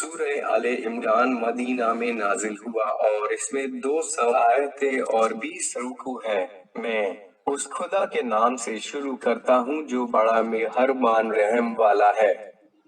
सूरह आले इमरान मदीना में नाजिल हुआ और इसमें 200 आयतें और 20 रुकू है। मैं उस खुदा के नाम से शुरू करता हूँ जो बड़ा मेहरबान रहम वाला है।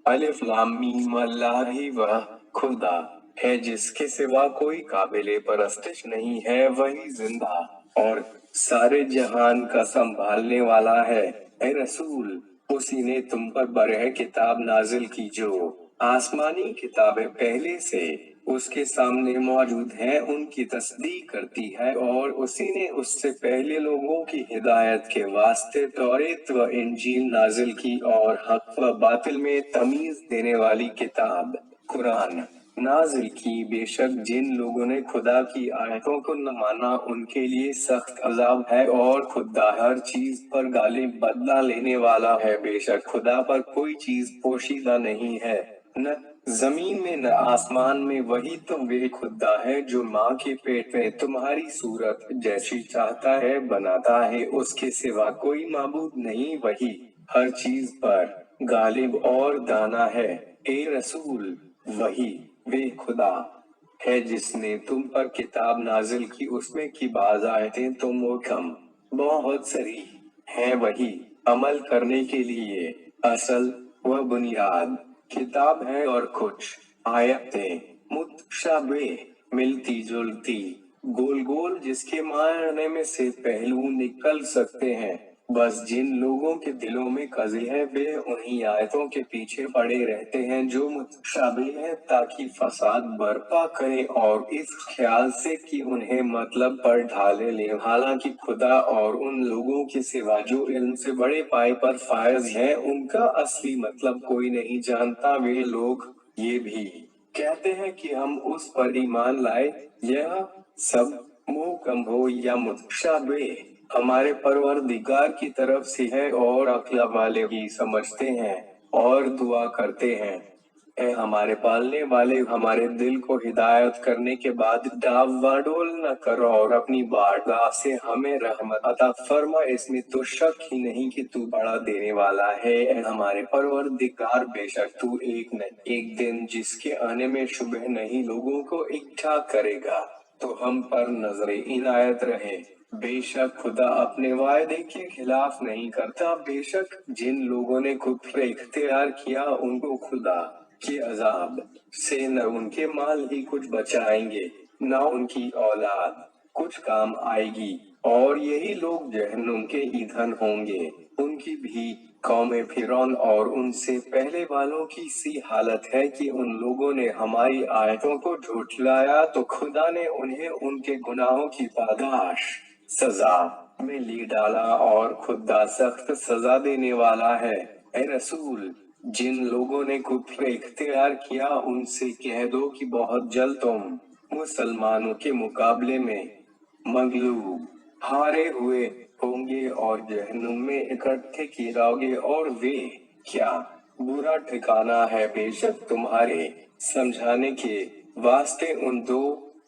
अलिफ लाम मीम, अल्लाह ही वह खुदा है जिसके सिवा कोई काबिले परस्तिश नहीं है, वही जिंदा और सारे जहान का संभालने वाला है। ए रसूल, उसी ने तुम पर बरह किताब नाजिल की जो आसमानी किताबें पहले से उसके सामने मौजूद हैं उनकी तस्दीक करती है, और उसी ने उससे पहले लोगों की हिदायत के वास्ते तौरेत व इंजील नाजिल की और हक व बातिल में तमीज देने वाली किताब कुरान नाजिल की। बेशक जिन लोगों ने खुदा की आयतों को न माना उनके लिए सख्त अजाब है, और खुदा हर चीज पर गालिब बदला लेने वाला है। बेशक खुदा पर कोई चीज पोशीदा नहीं है, न जमीन में न आसमान में, वही तो वे खुदा है जो माँ के पेट में तुम्हारी सूरत जैसी चाहता है बनाता है, उसके सिवा कोई माबूद नहीं, वही हर चीज पर गालिब और दाना है। ए रसूल, वही वे खुदा है जिसने तुम पर किताब नाजिल की, उसमें की बाज़ आयतें तो मुहकम बहुत सरी है, वही अमल करने के लिए असल व बुनियाद किताब है, और कुछ आयतें मुतशाबिह मिलती जुलती गोल गोल जिसके मायने में से पहलू निकल सकते हैं। बस जिन लोगों के दिलों में कज़ी है वे उन्हीं आयतों के पीछे पड़े रहते हैं जो मुतशाबिह है, ताकि फसाद बर्पा करें और इस ख्याल से कि उन्हें मतलब पर ढाले ले। हालांकि खुदा और उन लोगों के सिवा जो इल्म से बड़े पाए पर फायज हैं उनका असली मतलब कोई नहीं जानता। वे लोग ये भी कहते हैं कि हम उस पर ईमान लाए, यह सब मुहकम हो या मुतशाबिह हमारे परवरदिगार की तरफ से है, और अक्ल वाले ही समझते हैं और दुआ करते हैं। ए हमारे पालने वाले, हमारे दिल को हिदायत करने के बाद डावाडोल न करो और अपनी बारगाह से हमें रहमत अता फरमा, इसमें तो शक ही नहीं कि तू बड़ा देने वाला है। ए हमारे परवरदिगार, बेशक तू एक न एक दिन जिसके आने में शुबह नहीं लोगों को इकट्ठा करेगा, तो हम पर नजरे इनायत रहे। बेशक खुदा अपने वायदे के खिलाफ नहीं करता। बेशक जिन लोगों ने कुफ्र इख्तियार किया उनको खुदा के अजाब से न उनके माल ही कुछ बचाएंगे, न उनकी औलाद कुछ काम आएगी, और यही लोग जहन्नुम के ईंधन होंगे। उनकी भी कौमे फिरौन और उनसे पहले वालों की सी हालत है कि उन लोगों ने हमारी आयतों को झुठलाया तो खुदा ने उन्हें उनके गुनाहों की पादाश सजा में ले डाला, और खुदा सख्त सजा देने वाला है। ए रसूल, जिन लोगों ने कुफ्र इख्तियार किया उनसे कह दो कि बहुत जल्द तुम मुसलमानों के मुकाबले में मगलूब हारे हुए होंगे और जहन्नुम में इकट्ठे किए जाओगे, और वे क्या बुरा ठिकाना है। बेशक तुम्हारे समझाने के वास्ते उन दो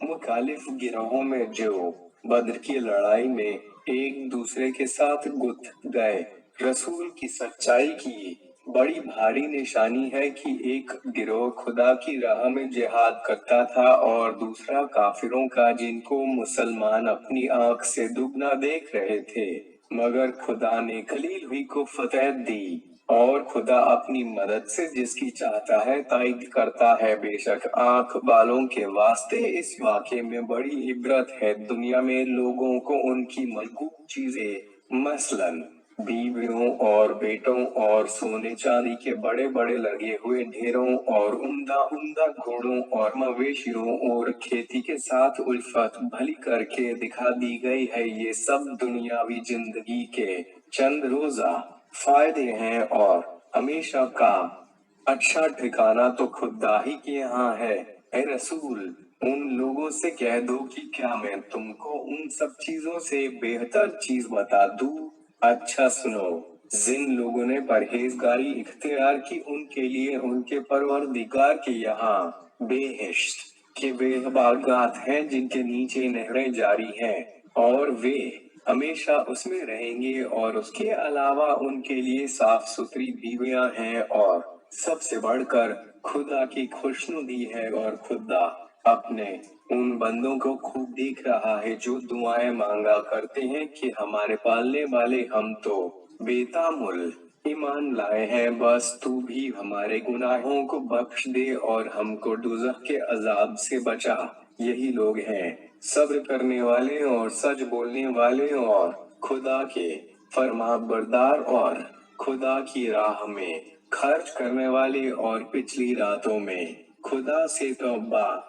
मुखालिफ गिरोहों में जो बद्र की लड़ाई में एक दूसरे के साथ गुथ गए, रसूल की सच्चाई की बड़ी भारी निशानी है कि एक गिरोह खुदा की राह में जिहाद करता था और दूसरा काफिरों का, जिनको मुसलमान अपनी आंख से दुगना देख रहे थे, मगर खुदा ने खलील हुई को फतह दी, और खुदा अपनी मदद से जिसकी चाहता है ताईद करता है। बेशक आंख वालों के वास्ते इस वाक़े में बड़ी इबरत है। दुनिया में लोगों को उनकी मलकूत चीजें मसलन बीवियों और बेटों और सोने चांदी के बड़े बड़े लगे हुए ढेरों और उम्दा उम्दा घोड़ों और मवेशियों और खेती के साथ उल्फत भली करके दिखा दी गई है। ये सब दुनियावी जिंदगी के चंद रोजा फायदे हैं, और हमेशा का अच्छा ठिकाना तो खुदा ही के यहाँ है। ए रसूल, उन लोगों से कह दो कि क्या मैं तुमको उन सब चीजों से बेहतर चीज बता दूं? अच्छा सुनो, जिन लोगों ने परहेजगारी इख्तियार की उनके लिए उनके परवरदिगार के यहाँ बेहिश्त के वे बागात हैं जिनके नीचे नहरें जारी हैं, और वे हमेशा उसमें रहेंगे, और उसके अलावा उनके लिए साफ सुथरी बीवियां हैं, और सबसे बढ़कर खुदा की खुशनुदी है और खुदा अपने उन बंदों को खूब देख रहा है जो दुआएं मांगा करते हैं कि हमारे पालने वाले हम तो बेतामुल ईमान लाए हैं, बस तू भी हमारे गुनाहों को बख्श दे और हमको दोज़ख के अजाब से बचा। यही लोग हैं सब्र करने वाले और सच बोलने वाले और खुदा के फरमाबरदार और खुदा की राह में खर्च करने वाले और पिछली रातों में खुदा से तौबा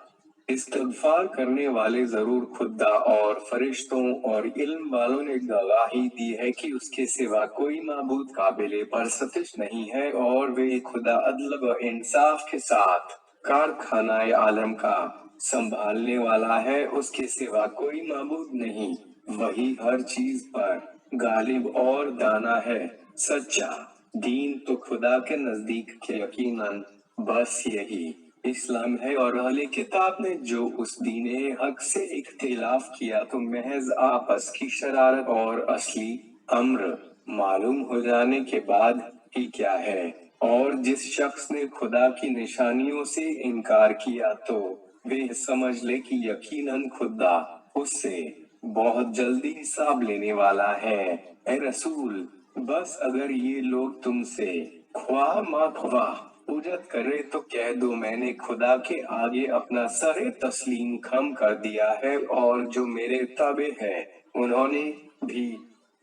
इस्तगफार करने वाले। जरूर खुदा और फरिश्तों और इल्म वालों ने गवाही दी है कि उसके सिवा कोई माबूद काबिले परस्तश नहीं है, और वे खुदा अदल व इंसाफ के साथ कारखानाए आलम का संभालने वाला है। उसके सिवा कोई माबूद नहीं, वही हर चीज पर गालिब और दाना है। सच्चा दीन तो खुदा के नजदीक के यकीनन बस यही इस्लाम है, और अहले किताब ने जो उस दीने हक से इख्तिलाफ किया तो महज आपस की शरारत और असली अम्र मालूम हो जाने के बाद ही क्या है। और जिस शख्स ने खुदा की निशानियों से इनकार किया तो वे समझ ले कि यकीनन खुदा उससे बहुत जल्दी हिसाब लेने वाला है। ए रसूल, बस अगर ये लोग तुमसे ख्वाह मा ख्वाह उजत करे तो कह दो मैंने खुदा के आगे अपना सरे तस्लीम खम कर दिया है, और जो मेरे ताबे है उन्होंने भी।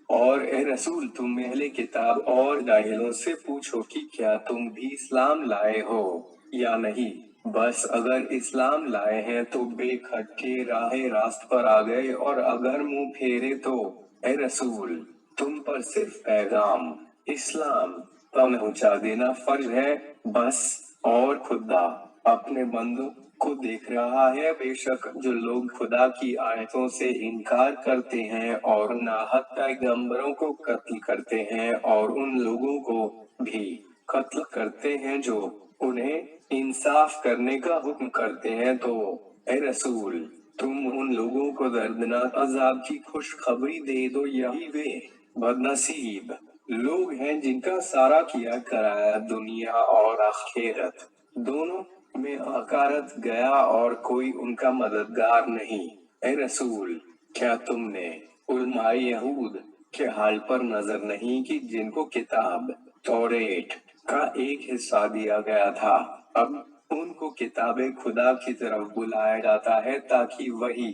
और ए रसूल, तुम अहले किताब और जाहिलों से पूछो कि क्या तुम भी इस्लाम लाए हो या नहीं। बस अगर इस्लाम लाए हैं तो बेखटके राहे रास्त पर आ गए, और अगर मुंह फेरे तो ए रसूल, तुम पर सिर्फ पैगाम इस्लाम पहुंचा देना फर्ज है बस। और खुदा अपने बंदों को देख रहा है। बेशक जो लोग खुदा की आयतों से इनकार करते हैं और नाहक पैगंबरों को कत्ल करते हैं और उन लोगों को भी कत्ल करते हैं जो उन्हें इंसाफ करने का हुक्म करते हैं, तो ए रसूल, तुम उन लोगों को दर्दनाक अजाब की खुशखबरी दे दो। यही वे बदनसीब लोग हैं जिनका सारा किया कराया दुनिया और आखिरत दोनों में अकारत गया और कोई उनका मददगार नहीं। ए रसूल, क्या तुमने उलमाए यहूद के हाल पर नजर नहीं कि जिनको किताब तौरेट का एक हिस्सा दिया गया था, अब उनको किताबे खुदा की तरफ बुलाया जाता है ताकि वही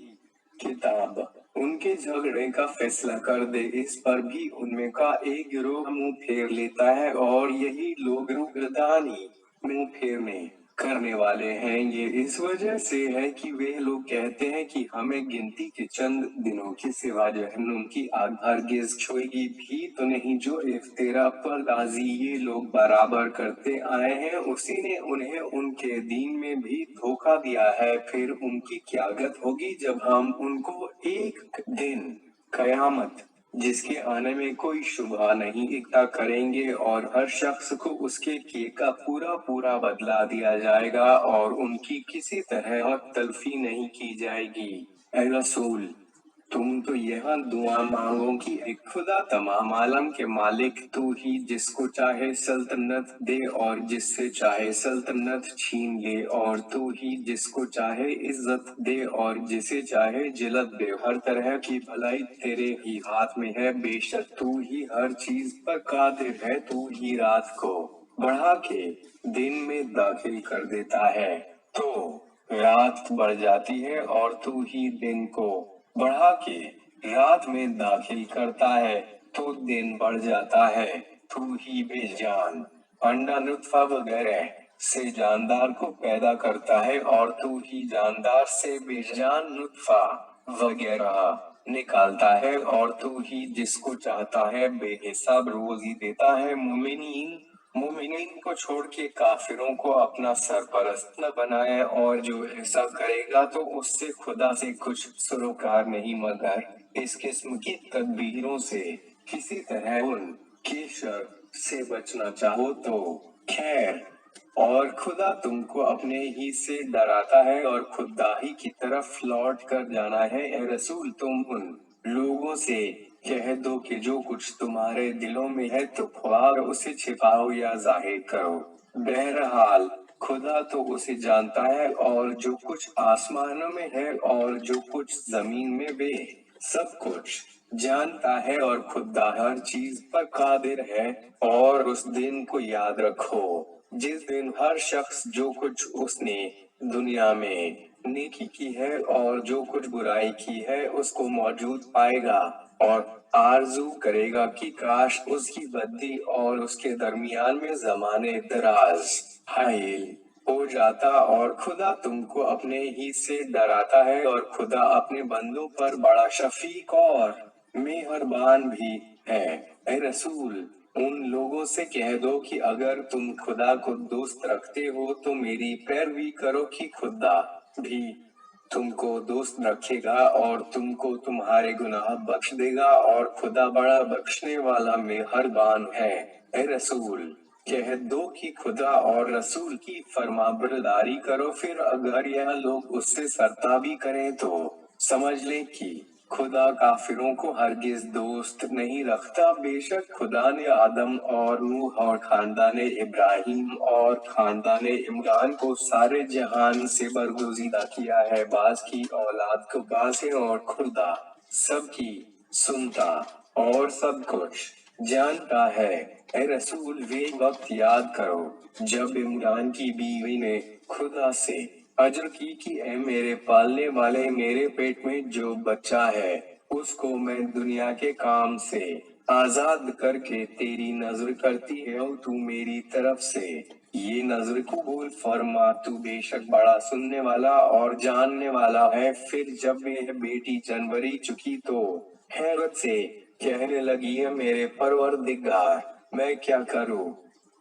किताब उनके झगड़े का फैसला कर दे। इस पर भी उनमें का एक गिरोह मुंह फेर लेता है, और यही लोग रुगदानी मुंह फेरने करने वाले हैं। ये इस वजह से है कि वे लोग कहते हैं कि हमें गिनती के चंद दिनों के सिवा जहन्नुम की आग हरगिज छुएगी भी तो नहीं। जो इफ्तिरा पर गाजी ये लोग बराबर करते आए हैं, उसी ने उन्हें उनके दीन में भी धोखा दिया है। फिर उनकी क्या गत होगी जब हम उनको एक दिन कयामत जिसके आने में कोई शुबा नहीं इकट्ठा करेंगे, और हर शख्स को उसके किए का पूरा पूरा बदला दिया जाएगा, और उनकी किसी तरह तलफी नहीं की जाएगी। ऐ रसूल, तुम तो यहाँ दुआ मांगो कि एक खुदा तमाम आलम के मालिक, तू ही जिसको चाहे सल्तनत दे और जिससे चाहे सल्तनत छीन ले, और तू ही जिसको चाहे इज्जत दे और जिसे चाहे जिलत दे। हर तरह की भलाई तेरे ही हाथ में है, बेशक तू ही हर चीज पर कादिर है। तू ही रात को बढ़ा के दिन में दाखिल कर देता है तो रात बढ़ जाती है, और तू ही दिन को बढ़ा के रात में दाखिल करता है तो दिन बढ़ जाता है। तू ही बेजान अंडा नुत्फा वगैरह से जानदार को पैदा करता है, और तू ही जानदार से बेजान नुत्फा वगैरह निकालता है, और तू ही जिसको चाहता है बेहिसाब रोजी देता है। मुमिनीन को छोड़ के काफिरों को अपना सरपरस्त न बनाए, और जो ऐसा करेगा तो उससे खुदा से कुछ सरोकार नहीं, मगर इस किस्म की तदबीरों से किसी तरह उनके शर से बचना चाहो तो खैर। और खुदा तुमको अपने ही से डराता है और खुदा ही की तरफ लौट कर जाना है। ए रसूल, तुम उन लोगों से कह दो कि जो कुछ तुम्हारे दिलों में है तो ख्वाह उसे छिपाओ या जाहिर करो, बहरहाल खुदा तो उसे जानता है, और जो कुछ आसमानों में है और जो कुछ जमीन में, वे सब कुछ जानता है, और खुदा हर चीज पर कादिर है। और उस दिन को याद रखो जिस दिन हर शख्स जो कुछ उसने दुनिया में नेकी की है और जो कुछ बुराई की है उसको मौजूद पाएगा, और आरजू करेगा कि काश उसकी बद्दी और उसके दरमियान में जमाने दराज हाइल हो जाता। और खुदा तुमको अपने ही से डराता है, और खुदा अपने बंदों पर बड़ा शफीक और मेहरबान भी है। ए रसूल, उन लोगों से कह दो कि अगर तुम खुदा को दोस्त रखते हो तो मेरी पैरवी करो कि खुदा भी तुमको दोस्त रखेगा और तुमको तुम्हारे गुनाह बख्श देगा, और खुदा बड़ा बख्शने वाला मेहरबान है। ए रसूल, कह दो कि खुदा और रसूल की फरमाबरदारी करो। फिर अगर यह लोग उससे सरताबी करें तो समझ लें कि खुदा काफिरों को हरगिज दोस्त नहीं रखता। बेशक खुदा ने आदम और नूह और खानदाने इब्राहिम और खानदाने इमरान को सारे जहान से बरगुजीदा किया है। बाज की औलाद को बासे, और खुदा सबकी सुनता और सब कुछ जानता है। ए रसूल, वे वक्त याद करो जब इमरान की बीवी ने खुदा से अर्ज की कि ए मेरे पालने वाले, मेरे पेट में जो बच्चा है उसको मैं दुनिया के काम से आजाद करके तेरी नजर करती है, और तू मेरी तरफ से ये नजर कबूल फरमा। तू बेशक बड़ा सुनने वाला और जानने वाला है। फिर जब वह बेटी जनवरी चुकी तो हैरत से कहने लगी है, मेरे परवरदिगार, मैं क्या करूं?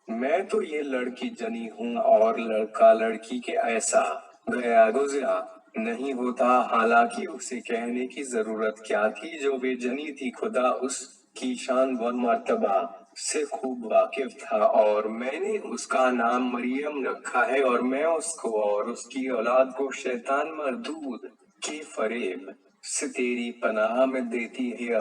मैं तो ये लड़की जनी हूँ, और लड़का लड़की के ऐसा गया गुजरा नहीं होता। हालांकि उसे कहने की जरूरत क्या थी, जो वे जनी थी। खुदा उसकी शान व मर्तबा से खूब वाकिफ था, और मैंने उसका नाम मरियम रखा है, और मैं उसको और उसकी औलाद को शैतान मरदूद के फरेब से तेरी पनाह में देती है।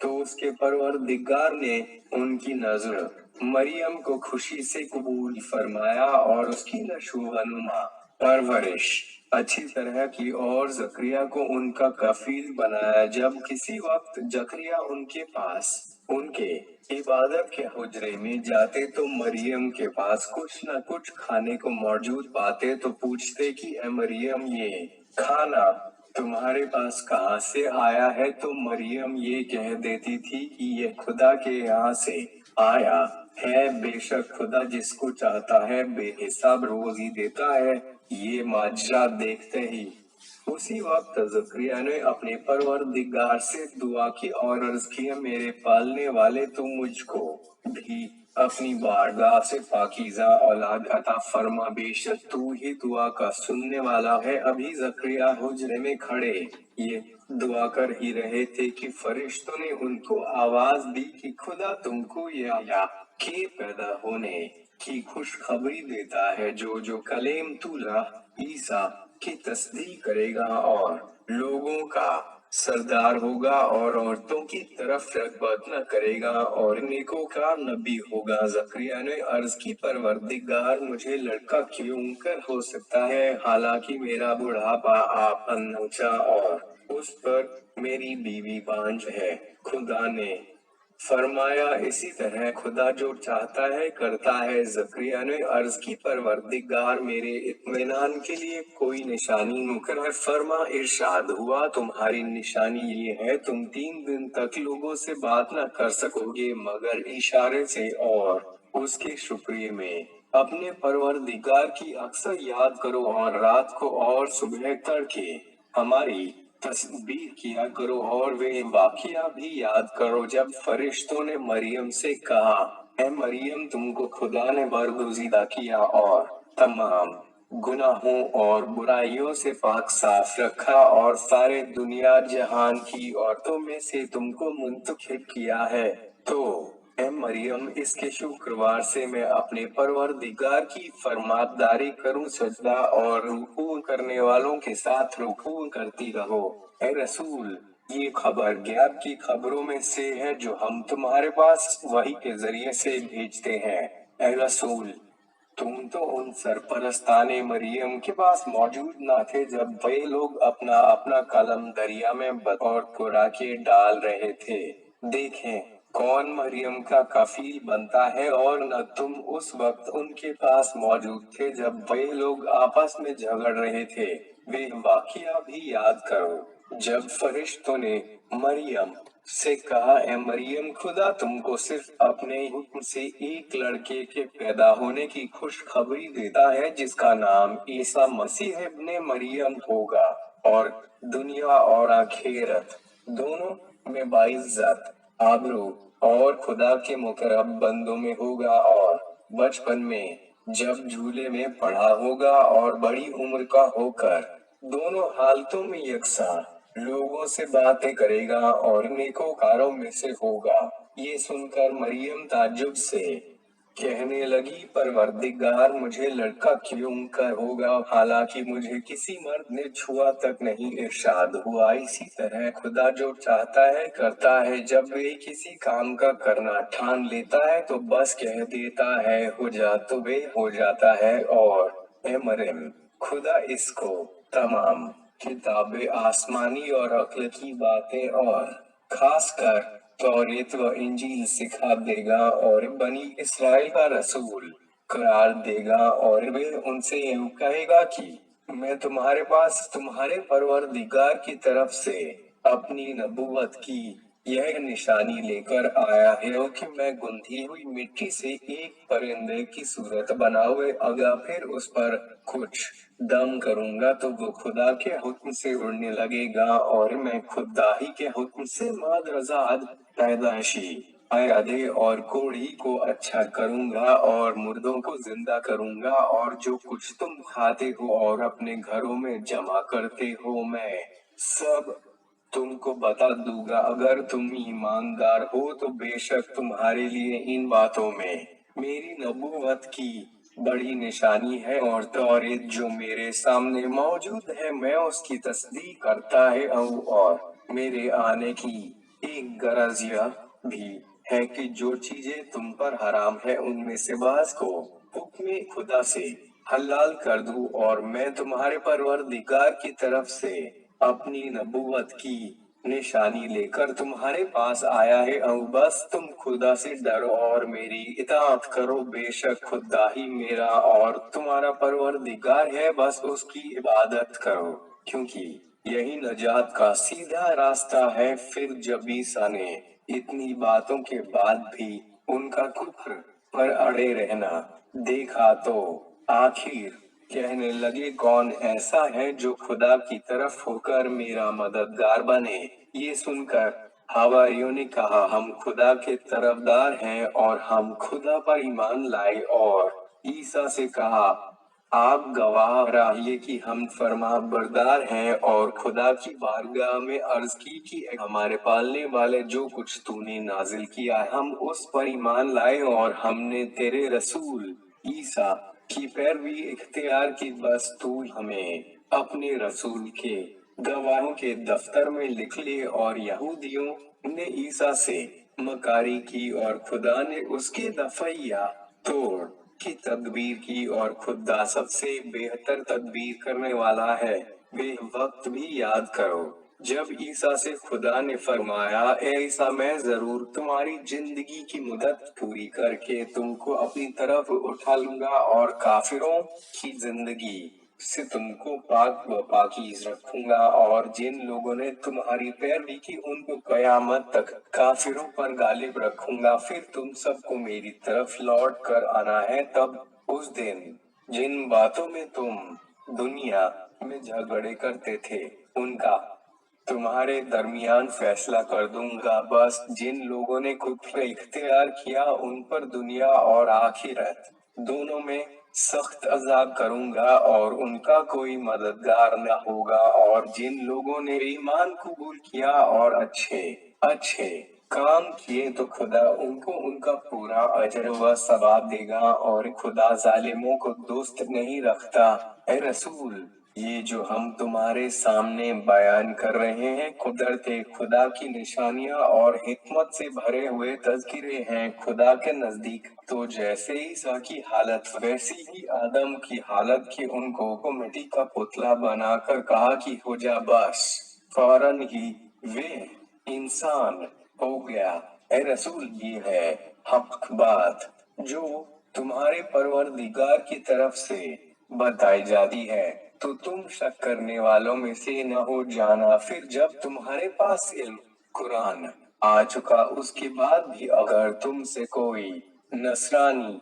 तो उसके परवरदिगार ने उनकी नजर मरियम को खुशी से कबूल फरमाया और उसकी नशोनुमा परवरिश अच्छी तरह की, और जकरिया को उनका कफील बनाया। जब किसी वक्त जकरिया उनके पास उनके इबादत के हुजरे में जाते तो मरियम के पास कुछ न कुछ खाने को मौजूद पाते, तो पूछते कि ए मरियम, ये खाना तुम्हारे पास कहाँ से आया है? तो मरियम ये कह देती थी कि ये खुदा के यहाँ से आया है। बेशक खुदा जिसको चाहता है बेहिसाब रोजी देता है। ये माजरा देखते ही उसी वक्त जकरिया ने अपने परवरदिगार से दुआ की और अर्ज किया, मेरे पालने वाले, तू मुझको भी अपनी बारगाह से पाकीज़ा औलाद अता फरमा। बेशक तू ही दुआ का सुनने वाला है। अभी जकरिया हुजरे में खड़े ये दुआ कर ही रहे थे कि फरिश्तों ने उनको आवाज दी कि खुदा तुमको या के पैदा होने की खुशखबरी देता है, जो कलेम तुला ईसा की तस्दीक करेगा और लोगों का सरदार होगा, और औरतों की तरफ रगबत न करेगा, और नेकों का नबी होगा। जकरिया ने अर्ज की, परवरदिगार, मुझे लड़का क्यों कर हो सकता है, हालांकि मेरा बुढ़ापा आ पहुंचा और उस पर मेरी बीवी बांझ है। खुदा ने फरमाया, इसी तरह खुदा जो चाहता है करता है। जकरिया ने अर्ज की, परवरदिगार, मेरे इत्मीनान के लिए कोई निशानी मुकर्रर फरमा। इरशाद हुआ, तुम्हारी निशानी ये है, तुम 3 दिन तक लोगों से बात न कर सकोगे मगर इशारे से, और उसके शुक्रिया में अपने परवरदिगार की अक्सर याद करो, और रात को और सुबह तड़के हमारी तस्बीह किया करो। और वे वाकिया भी याद करो जब फरिश्तों ने मरियम से कहा, ए मरियम, तुमको खुदा ने बरगुजीदा किया और तमाम गुनाहों और बुराइयों से पाक साफ रखा, और सारे दुनिया जहान की औरतों में से तुमको मुंतखब किया है। तो ए मरियम, इसके शुक्रवार से मैं अपने परवरदिगार की फरमाबरदारी करूं। सजदा और रुकू करने वालों के साथ रुकू करती रहो। ए रसूल, ये खबर गैब की खबरों में से है जो हम तुम्हारे पास वही के जरिए से भेजते हैं। ए रसूल, तुम तो उन सरपरस्ताने मरियम के पास मौजूद न थे जब वे लोग अपना अपना कलम दरिया में बतौर कुरा के डाल रहे थे। देखें कौन मरियम का कफील बनता है, और न तुम उस वक्त उनके पास मौजूद थे जब वे लोग आपस में झगड़ रहे थे। वे वाकया भी याद करो जब फरिश्तों ने मरियम से कहा, ए मरियम, खुदा तुमको सिर्फ अपने हुक्म से एक लड़के के पैदा होने की खुशखबरी देता है जिसका नाम ईसा मसीह इब्ने मरियम होगा, और दुनिया और आखिरत दोनों में बाइज्जत, आबरू और खुदा के मुकर्रब बंदों में होगा। और बचपन में जब झूले में पढ़ा होगा और बड़ी उम्र का होकर दोनों हालतों में यकसा लोगों से बातें करेगा और नेकोकारों में से होगा। ये सुनकर मरियम ताज्जुब से कहने लगी, परवरदिगार, मुझे लड़का क्यों कर होगा, हालांकि मुझे किसी मर्द ने छुआ तक नहीं। इरशाद हुआ, इसी तरह खुदा जो चाहता है करता है। जब वे किसी काम का करना ठान लेता है तो बस कह देता है हो जा, तो वे हो जाता है। और ए मरियम, खुदा इसको तमाम किताबें, आसमानी और अक्ल की बातें और खासकर तौरेत व इंजील सिखा देगा और बनी इसराइल का रसूल करार देगा। और वे उनसे यूं कहेगा कि मैं तुम्हारे पास तुम्हारे परवरदिगार की तरफ से अपनी नबूवत की यह निशानी लेकर आया है कि मैं गुंथी हुई मिट्टी से एक परिंदे की सूरत बनाए अगर फिर उस पर कुछ दम करूंगा तो वो खुदा के हुक्म से उड़ने लगेगा, और मैं खुदा ही के हुक्म से मादरजाद पैदाइशी अयादे और कोढ़ी को अच्छा करूंगा और मुर्दों को जिंदा करूंगा, और जो कुछ तुम खाते हो और अपने घरों में जमा करते हो मैं सब तुमको बता दूंगा। अगर तुम ईमानदार हो तो बेशक तुम्हारे लिए इन बातों में मेरी नबूवत की बड़ी निशानी है, और तौरेत जो मेरे सामने मौजूद है मैं उसकी तस्दीक करता है। और मेरे आने की एक गरज यह भी है कि जो चीजें तुम पर हराम है उनमें से बाज को हुक्म खुदा से हलाल कर दूं, और मैं तुम्हारे परवरदिगार की तरफ से अपनी नबूवत की निशानी लेकर तुम्हारे पास आया है। अब बस तुम खुदा से डरो और मेरी इताअत करो। बेशक खुदा ही मेरा और तुम्हारा परवरदिगार है, बस उसकी इबादत करो, क्योंकि यही नजात का सीधा रास्ता है। फिर जब ईसा ने इतनी बातों के बाद भी उनका कुफ्र पर अड़े रहना देखा तो आखिर कहने लगे, कौन ऐसा है जो खुदा की तरफ होकर मेरा मददगार बने। ये सुनकर हवारियों ने कहा, हम खुदा के तरफदार हैं और हम खुदा पर ईमान लाए। और ईसा से कहा, आप गवाह रहिए कि हम फरमा बरदार हैं और खुदा की बारगाह में अर्ज की कि हमारे पालने वाले, जो कुछ तूने नाजिल किया हम उस पर ईमान लाए, और हमने तेरे रसूल ईसा की पैरवी इख्तियार की। बस तू हमें अपने रसूल के गवाहों के दफ्तर में लिख ले। और यहूदियों ने ईसा से मकारी की और खुदा ने उसके दफैया तोड़ की तदबीर की, और खुदा सबसे बेहतर तदबीर करने वाला है। वे वक्त भी याद करो जब ईसा से खुदा ने फरमाया, ए ईसा, मैं जरूर तुम्हारी जिंदगी की मुद्दत पूरी करके तुमको अपनी तरफ उठा लूंगा और काफिरों की जिंदगी से तुमको पाक व पाकीज़ रखूंगा। और जिन लोगों ने तुम्हारी पैरवी की उनको कयामत तक काफिरों पर गालिब रखूंगा। फिर तुम सबको मेरी तरफ लौट कर आना है। तब उस दिन जिन बातों में तुम दुनिया में झगड़े करते थे उनका तुम्हारे दरमियान फैसला कर दूंगा। बस जिन लोगों ने कुफ्र इख्तियार किया उन पर दुनिया और आखिरत दोनों में सख्त अजाब करूंगा, और उनका कोई मददगार न होगा। और जिन लोगों ने ईमान कबूल किया और अच्छे अच्छे काम किए तो खुदा उनको उनका पूरा अजर व सवाब देगा, और खुदा जालिमों को दोस्त नहीं रखता। ए रसूल, ये जो हम तुम्हारे सामने बयान कर रहे हैं कुदरत खुदा की निशानियां और हिकमत से भरे हुए तज़किरे हैं खुदा के नजदीक। तो जैसे ईसा की हालत वैसी ही आदम की हालत की उनको को मिट्टी का पुतला बनाकर कहा कि हो जा, बस फौरन ही वे इंसान हो गया। ए रसूल, ये है हक बात जो तुम्हारे परवरदिगार की तरफ से बताई जाती है, तो तुम शक करने वालों में से न हो जाना। फिर जब तुम्हारे पास इल्म कुरान आ चुका, उसके बाद भी अगर तुमसे कोई नसरानी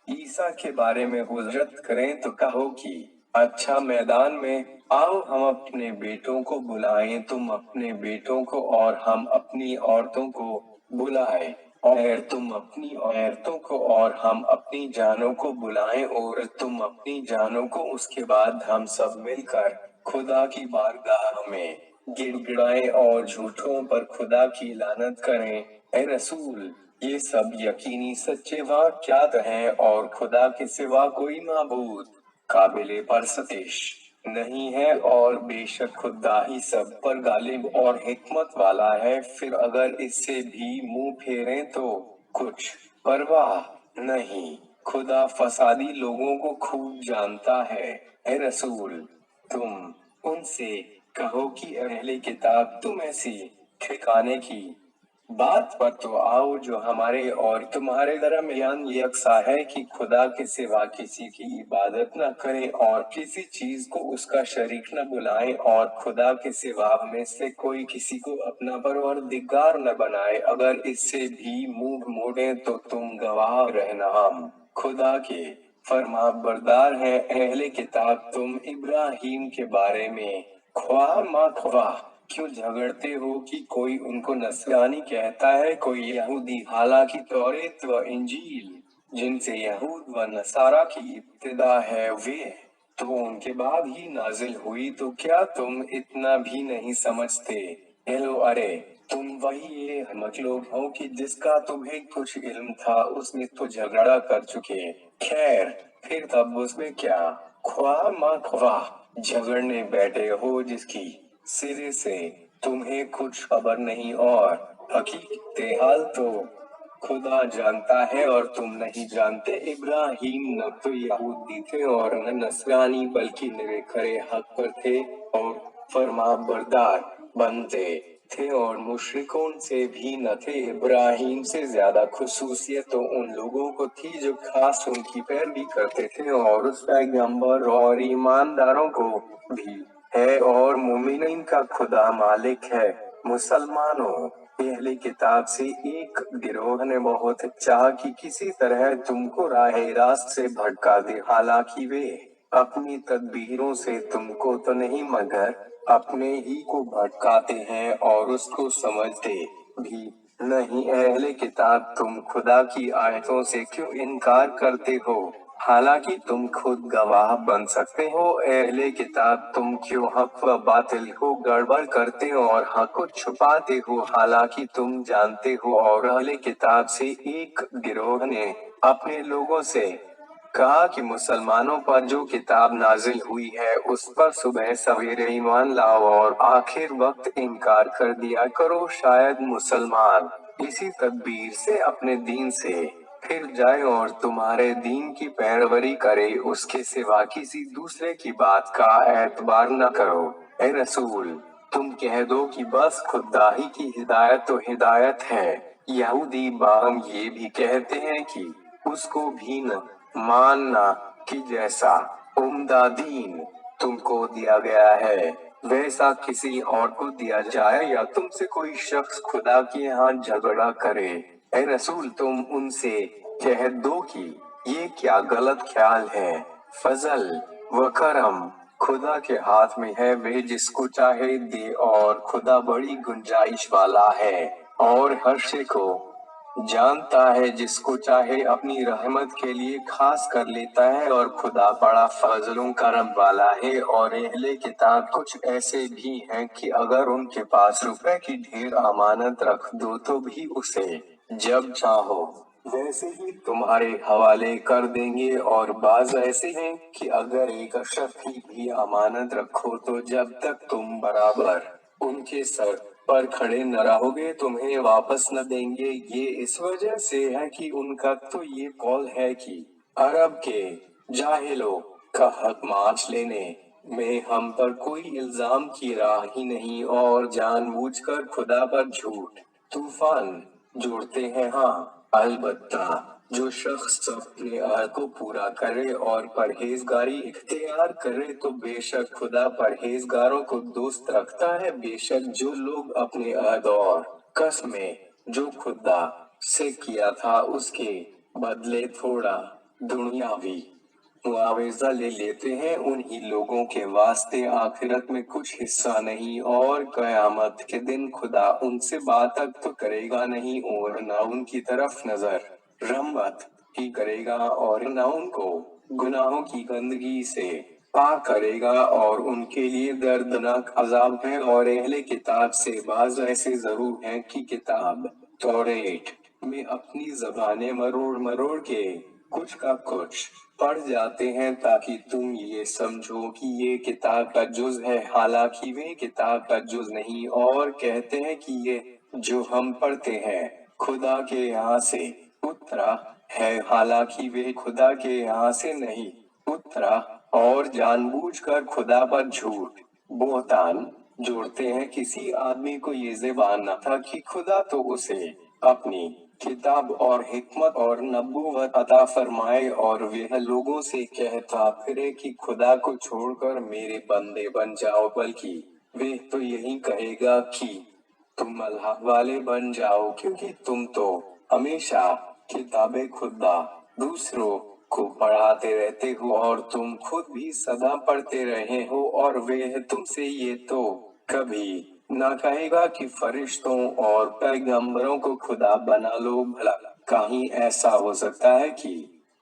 ईसा के बारे में हुज्जत करें तो कहो कि अच्छा, मैदान में आओ, हम अपने बेटों को बुलाएं, तुम अपने बेटों को और हम अपनी औरतों को बुलाएं, और तुम अपनी औरतों को और हम अपनी जानों को बुलाएं, और तुम अपनी जानों को। उसके बाद हम सब मिलकर खुदा की बारगाह में गिड़गिड़ाएं और झूठों पर खुदा की लानत करें। ए रसूल, ये सब यकीनी सच्चे वाक़यात हैं और खुदा के सिवा कोई माबूद काबिले परस्तश नहीं है, और बेशक खुदा ही सब पर गालिब और हिकमत वाला है। फिर अगर इससे भी मुंह फेरें तो कुछ परवाह नहीं, खुदा फसादी लोगों को खूब जानता है। ए रसूल, तुम उनसे कहो कि अहले किताब, तुम ऐसी ठिकाने की बात पर तो आओ जो हमारे और तुम्हारे दरमियान यकसा है कि खुदा के सिवा किसी की इबादत न करें और किसी चीज को उसका शरीक न बुलाएं, और खुदा के सिवा में से कोई किसी को अपना परवरदिगार न बनाए। अगर इससे भी मुंह मोड़े तो तुम गवाह रहना, हम खुदा के फर्मा बरदार हैं। अहले किताब, तुम इब्राहिम के बारे में ख्वाह मा ख्वाह क्यों झगड़ते हो कि कोई उनको नसरानी कहता है, कोई यहूदी, हालांकि तौरेत व इंजील जिनसे यहूद व नसारा की इब्तिदा है वे तो उनके बाद ही नाजिल हुई। तो क्या तुम इतना भी नहीं समझते? हेलो, अरे तुम वही ये अहमक लोग हो कि जिसका तुम्हें कुछ इल्म था उसमें तो झगड़ा कर चुके। खैर, फिर तब उसमें क्या ख्वाह मा ख्वाह झगड़ने बैठे हो जिसकी सिरे से तुम्हें कुछ खबर नहीं, और हकीकत हाल तो खुदा जानता है और तुम नहीं जानते। इब्राहिम न तो यहूदी थे और न नसरानी, बल्कि निरखरे हक पर थे और फरमाबरदार बनते थे, और मुशरिकों से भी न थे। इब्राहिम से ज्यादा खुसूसियत तो उन लोगों को थी जो खास उनकी पैरवी करते थे, और उस पैगंबर और ईमानदारों को भी है, और मोमिनीन का खुदा मालिक है। मुसलमानों, पहले किताब से एक गिरोह ने बहुत चाहा कि किसी तरह तुमको राह रास्त से भटका दे, हालांकि वे अपनी तदबीरों से तुमको तो नहीं मगर अपने ही को भटकाते हैं और उसको समझते भी नहीं। अहले किताब, तुम खुदा की आयतों से क्यों इनकार करते हो, हालांकि तुम खुद गवाह बन सकते हो। अहले किताब, तुम क्यों हक व बातिल को गड़बड़ करते हो और हक को छुपाते हो, हालांकि तुम जानते हो। और अहले किताब से एक गिरोह ने अपने लोगों से कहा कि मुसलमानों पर जो किताब नाजिल हुई है उस पर सुबह सवेरे ईमान लाओ और आखिर वक्त इनकार कर दिया करो, शायद मुसलमान इसी तदबीर से अपने दीन से फिर जाए और तुम्हारे दीन की पैरवरी करे, उसके सिवा किसी दूसरे की बात का एतबार न करो। ए रसूल, तुम कह दो कि बस खुदा ही की हिदायत तो हिदायत है। यहूदी बाहम ये भी कहते हैं कि उसको भी न मानना कि जैसा उम्दा दीन तुमको दिया गया है वैसा किसी और को दिया जाए, या तुमसे कोई शख्स खुदा के यहाँ झगड़ा करे। ए रसूल, तुम उनसे कह दो कि ये क्या गलत ख्याल है। फजल व करम खुदा के हाथ में है, वे जिसको चाहे दे, और खुदा बड़ी गुंजाइश वाला है और हर शे को जानता है, जिसको चाहे अपनी रहमत के लिए खास कर लेता है, और खुदा बड़ा फजलों करम वाला है। और अहले किताब कुछ ऐसे भी हैं कि अगर उनके पास रुपए की ढेर अमानत रख दो तो भी उसे जब चाहो ویسے ہی تمہارے حوالے کر دیں گے، اور بعض ایسے ہیں کہ اگر ایک اشرف کی بھی امانت رکھو تو جب تک تم برابر ان کے سر پر کھڑے نہ رہو گے تمہیں واپس نہ دیں گے۔ یہ اس وجہ سے ہے کہ ان کا تو یہ قول ہے کہ عرب کے جاہلوں کا حق مانچ لینے میں ہم پر کوئی الزام کی راہ ہی نہیں، اور جان بوجھ کر خدا پر جھوٹ طوفان جوڑتے ہیں۔ ہاں البتہ جو شخص اپنے عہد کو پورا کرے اور پرہیزگاری اختیار کرے تو بے شک خدا پرہیزگاروں کو دوست رکھتا ہے۔ بے شک جو لوگ اپنے عہد اور قسمیں جو خدا سے کیا تھا اس کے بدلے تھوڑا دنیاوی معاوضہ لے لیتے ہیں، انہی لوگوں کے واسطے آخرت میں کچھ حصہ نہیں، اور قیامت کے دن خدا ان سے بات تک تو کرے گا نہیں، اور نہ ان کی طرف نظر رحمت ہی کرے گا، اور نہ ان کو گناہوں کی گندگی سے پاک کرے گا، اور ان کے لیے دردناک عذاب ہے۔ اور اہل کتاب سے بعض ایسے ضرور ہیں کہ کتاب توریت میں اپنی زبانیں مروڑ مروڑ کے کچھ کا کچھ پڑھ جاتے ہیں تاکہ تم یہ سمجھو کہ یہ کتاب کا جز ہے، حالانکہ وہ کتاب کا جز نہیں، اور کہتے ہیں کہ یہ جو ہم پڑھتے ہیں خدا کے یہاں سے اترا ہے، حالانکہ وہ خدا کے یہاں سے نہیں اترا، اور جان بوجھ کر خدا پر جھوٹ بہتان جوڑتے ہیں۔ کسی آدمی کو یہ زبان نہ تھا کہ خدا تو اسے اپنی کتاب اور حکمت اور نبوت عطا فرمائے، اور وہ لوگوں سے کہتا پھرے کہ خدا کو چھوڑ کر میرے بندے بن جاؤ، بلکہ وہ تو یہی کہے گا کہ تم اللہ والے بن جاؤ، کیونکہ تم تو ہمیشہ کتاب خدا دوسروں کو پڑھاتے رہتے ہو، اور تم خود بھی سدا پڑھتے رہے ہو، اور وہ تم سے یہ تو کبھی نہ کہے گا کہ فرشتوں اور پیغمبروں کو خدا بنا لو۔ بھلا کہیں ایسا ہو سکتا ہے کہ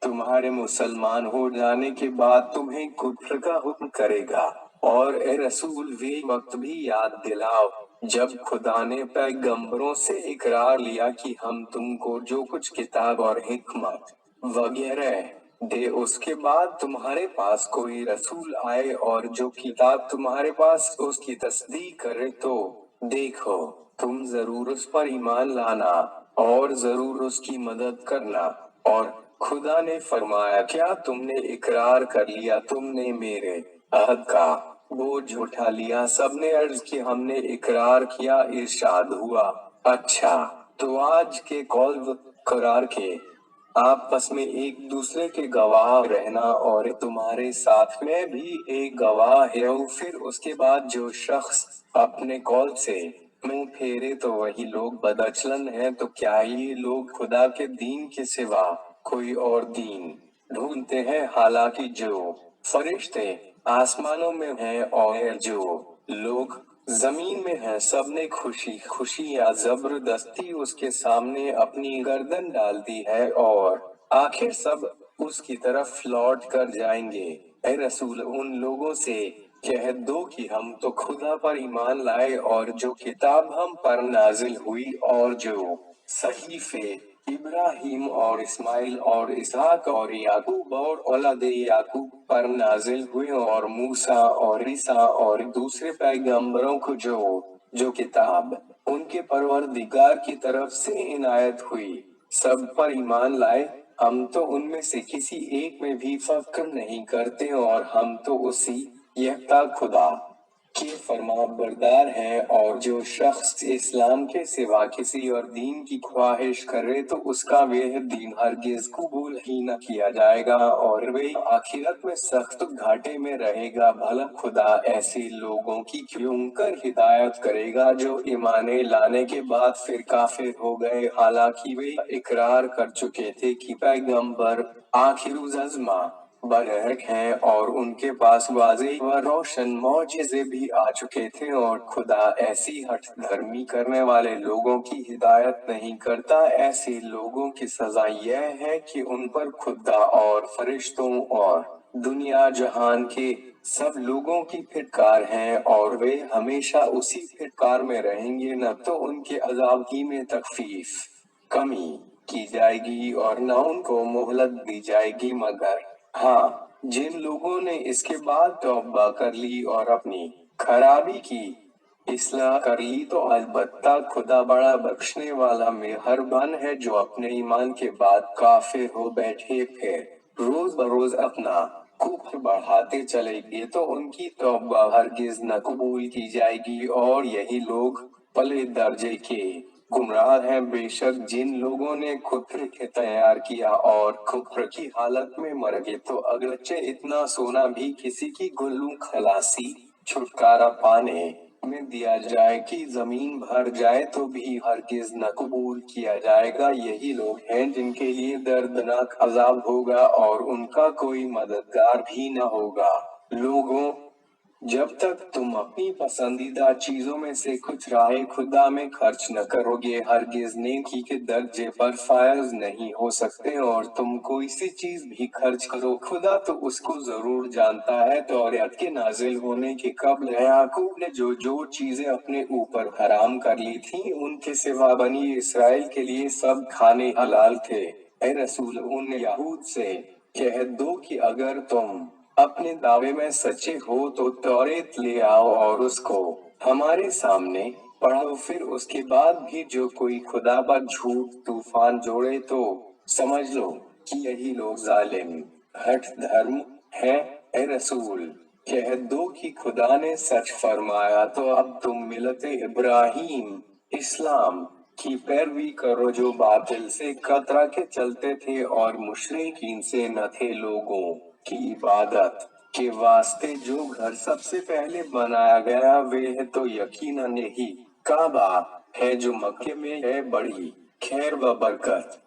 تمہارے مسلمان ہو جانے کے بعد تمہیں کفر کا حکم کرے گا؟ اور اے رسول وہ وقت بھی یاد دلاؤ جب خدا نے پیغمبروں سے اقرار لیا کہ ہم تم کو جو کچھ کتاب اور حکمت وغیرہ دے، اس کے بعد تمہارے پاس کوئی رسول آئے اور جو کتاب تمہارے پاس اس کی تصدیق کرے تو دیکھو تم ضرور اس پر ایمان لانا اور ضرور اس کی مدد کرنا۔ اور خدا نے فرمایا کیا تم نے اقرار کر لیا، تم نے میرے عہد کا بوجھ اٹھا لیا؟ سب نے عرض کی ہم نے اقرار کیا۔ ارشاد ہوا اچھا تو آج کے قول و قرار کے آپس میں ایک دوسرے کے گواہ رہنا، اور تمہارے ساتھ میں بھی ایک گواہ ہے۔ پھر اس کے بعد جو شخص اپنے قول سے منہ پھیرے تو وہی لوگ بدعقل ہیں۔ تو کیا یہ لوگ خدا کے دین کے سوا کوئی اور دین ڈھونڈتے ہیں؟ حالانکہ جو فرشتے آسمانوں میں ہیں اور جو لوگ زمین میں ہیں سب نے خوشی خوشی یا زبردستی اس کے سامنے اپنی گردن ڈال دی ہے، اور آخر سب اس کی طرف لوٹ کر جائیں گے۔ اے رسول ان لوگوں سے کہہ دو کہ ہم تو خدا پر ایمان لائے اور جو کتاب ہم پر نازل ہوئی اور جو صحیفے ابراہیم اور اسماعیل اور اسحاق اور یعقوب اور اولاد یعقوب پر نازل ہوئے، اور موسیٰ اور عیسیٰ اور دوسرے پیغمبروں کو جو کتاب ان کے پروردگار کی طرف سے عنایت ہوئی سب پر ایمان لائے۔ ہم تو ان میں سے کسی ایک میں بھی فخر نہیں کرتے، اور ہم تو اسی یکتا خدا کے فرما بردار ہیں۔ اور جو شخص اسلام کے سوا کسی اور دین کی خواہش کرے تو اس کا وہ دین ہرگز قبول ہی نہ کیا جائے گا، اور وہ آخرت میں سخت گھاٹے میں رہے گا۔ بھلا خدا ایسے لوگوں کی کیوں کر ہدایت کرے گا جو ایمان لانے کے بعد پھر کافر ہو گئے، حالانکہ وہ اقرار کر چکے تھے کہ پیغمبر آخر الزماں برحق ہیں، اور ان کے پاس واضح و روشن معجزے بھی آ چکے تھے۔ اور خدا ایسی ہٹ دھرمی کرنے والے لوگوں کی ہدایت نہیں کرتا۔ ایسے لوگوں کی سزا یہ ہے کہ ان پر خدا اور فرشتوں اور دنیا جہان کے سب لوگوں کی پھٹکار ہے، اور وہ ہمیشہ اسی پھٹکار میں رہیں گے، نہ تو ان کے عذاب کی میں تخفیف کمی की जाएगी और न उनको मोहलत दी जाएगी, मगर हाँ, जिन लोगों ने इसके बाद तौबा कर ली और अपनी खराबी की इस्लाह कर ली तो अलबत्ता खुदा बड़ा बख्शने वाला मेहरबान है। जो अपने ईमान के बाद काफिर हो बैठे फिर रोज बरोज अपना कुफ्र बढ़ाते चलेंगे तो उनकी तौबा हरगिज न कबूल की जाएगी और यही लोग पले दर्जे के गुमराह हैं। बेशक जिन लोगों ने कुफ्र के तैयार किया और कुफ्र की हालत में मर गए तो अगरचे इतना सोना भी किसी की गुल्लू खलासी छुटकारा पाने में दिया जाए कि जमीन भर जाए तो भी हरगिज न कबूल किया जाएगा। यही लोग हैं जिनके लिए दर्दनाक अजाब होगा और उनका कोई मददगार भी न होगा। लोगों, जब तक तुम अपनी पसंदीदा चीजों में से कुछ राह खुदा में खर्च न करोगे हरगिज नेकी के दर्जे पर फायज नहीं हो सकते। और तुम कोई सी चीज भी खर्च करो खुदा तो उसको जरूर जानता है। तौरात के नाजिल होने के कब्ल याकूब ने जो जो चीजें अपने ऊपर हराम कर ली थी उनके सिवा बनी इसराइल के लिए सब खाने हलाल थे। ऐ रसूल, उन यहूद से कह दो कि अगर तुम अपने दावे में सच्चे हो तो तौरेत ले आओ और उसको हमारे सामने पढ़ो। फिर उसके बाद भी जो कोई खुदा पर झूठ तूफान जोड़े तो समझ लो कि यही लोग जालिम हठ धर्म है। ए रसूल, कह दो कि खुदा ने सच फरमाया तो अब तुम मिलते इब्राहिम इस्लाम की पैरवी करो जो बातिल से कतरा के चलते थे और मुशरिकीन से न थे। लोगों की इबादत के वास्ते जो घर सबसे पहले बनाया गया वे है तो यकीनन यही काबा है जो मक्के में है, बड़ी खैर व बरकत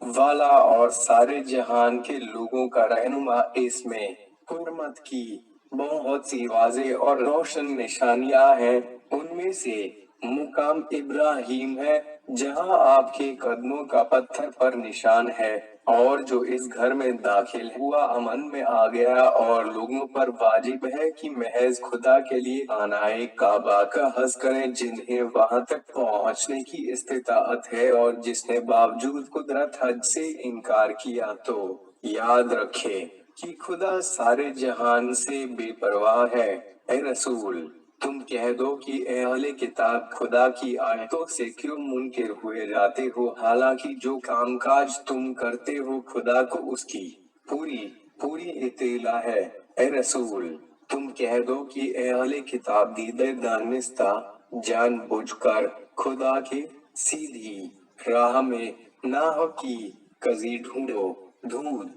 वाला और सारे जहान के लोगों का रहनुमा। इसमें हुर्मत की बहुत सी वाज़ेह और रोशन निशानियां हैं। उनमें से मुकाम इब्राहिम है जहां आपके कदमों का पत्थर पर निशान है। और जो इस घर में दाखिल हुआ अमन में आ गया और लोगों पर वाजिब है कि महज खुदा के लिए आनाए काबा का हज करें जिन्हें वहां तक पहुंचने की इस्तिताअत है। और जिसने बावजूद कुदरत हज से इनकार किया तो याद रखे कि खुदा सारे जहान से बेपरवाह है। ए रसूल, तुम कह दो कि ए अहले किताब खुदा की आयतों से क्यों मुनकिर हुए जाते हो हालांकि जो कामकाज तुम करते हो खुदा को उसकी पूरी पूरी इत्तला है। ए रसूल, तुम कह दो कि ए अहले किताब दीदे दानिस्ता जानबूझकर खुदा की सीधी राह में नाहक की कजी ढूंढ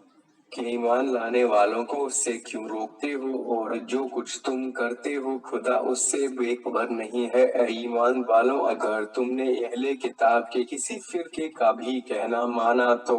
कि ईमान लाने वालों को उससे क्यों रोकते हो और जो कुछ तुम करते हो खुदा उससे बेखबर नहीं है। ऐ ईमान वालों, अगर तुमने अहले किताब के किसी फिरके का भी कहना माना तो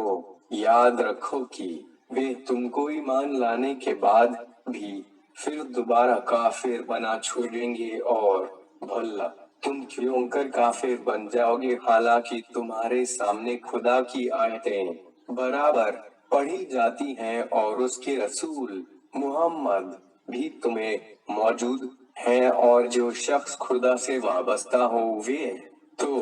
याद रखो कि वे तुमको ईमान लाने के बाद भी फिर दोबारा काफिर बना छोड़ेंगे और भला तुम क्यों कर काफिर बन जाओगे हालांकि तुम्हारे सामने खुदा की आयतें बराबर पढ़ी जाती हैं और उसके रसूल मोहम्मद भी तुम्हें मौजूद हैं। और जो शख्स खुदा से वाबस्ता हो वे तो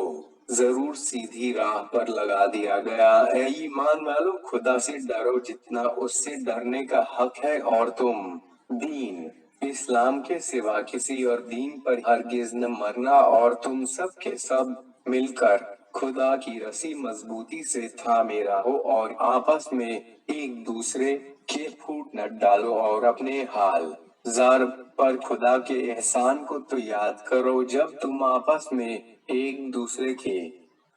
जरूर सीधी राह पर लगा दिया गया। ऐ ईमान वालों, खुदा से डरो जितना उससे डरने का हक है और तुम दीन इस्लाम के सिवा किसी और दीन पर हरगिज न मरना और तुम सब के सब मिलकर खुदा की रस्सी मजबूती से थामे रहो और आपस में एक दूसरे के फूट न डालो और अपने हाल जार पर खुदा के एहसान को तो याद करो जब तुम आपस में एक दूसरे के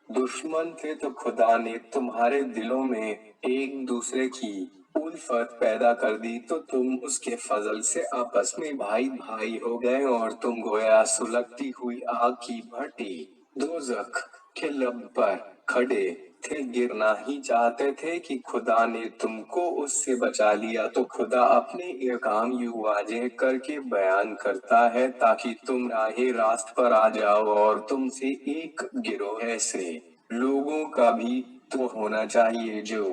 दुश्मन थे तो खुदा ने तुम्हारे दिलों में एक दूसरे की उल्फत पैदा कर दी तो तुम उसके फजल से आपस में भाई भाई हो गए और तुम गोया सुलगती हुई आग की भट्टी दोज़ख के लब पर खड़े थे, गिरना ही चाहते थे कि खुदा ने तुमको उससे बचा लिया। तो खुदा अपने ये काम यूं वाज़ेह करके बयान करता है ताकि तुम राहे रास्त पर आ जाओ और तुमसे एक गिरोह ऐसे लोगों का भी तो होना चाहिए जो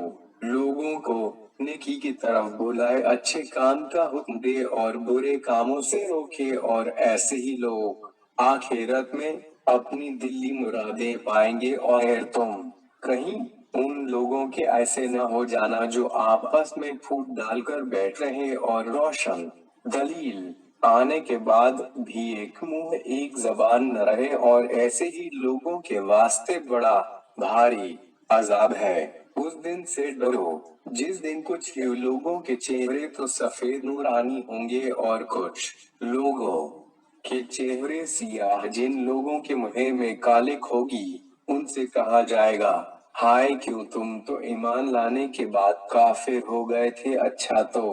लोगों को नेकी की तरफ बुलाए, अच्छे काम का हुक्म दे और बुरे कामों से रोके। और ऐसे ही लोग आखिरत में अपनी दिली मुरादें पाएंगे। और तुम कहीं उन लोगों के ऐसे न हो जाना जो आपस में फूट डालकर बैठ रहे और रोशन दलील आने के बाद भी एक मुंह एक जबान न रहे, और ऐसे ही लोगों के वास्ते बड़ा भारी अजाब है। उस दिन से डरो जिस दिन कुछ लोगों के चेहरे तो सफेद नूरानी होंगे और कुछ लोगों के चेहरे सियाह। जिन लोगों के मुंह में कालिक होगी उनसे कहा जाएगा, हाय क्यों तुम तो ईमान लाने के बाद काफिर हो गए थे। अच्छा तो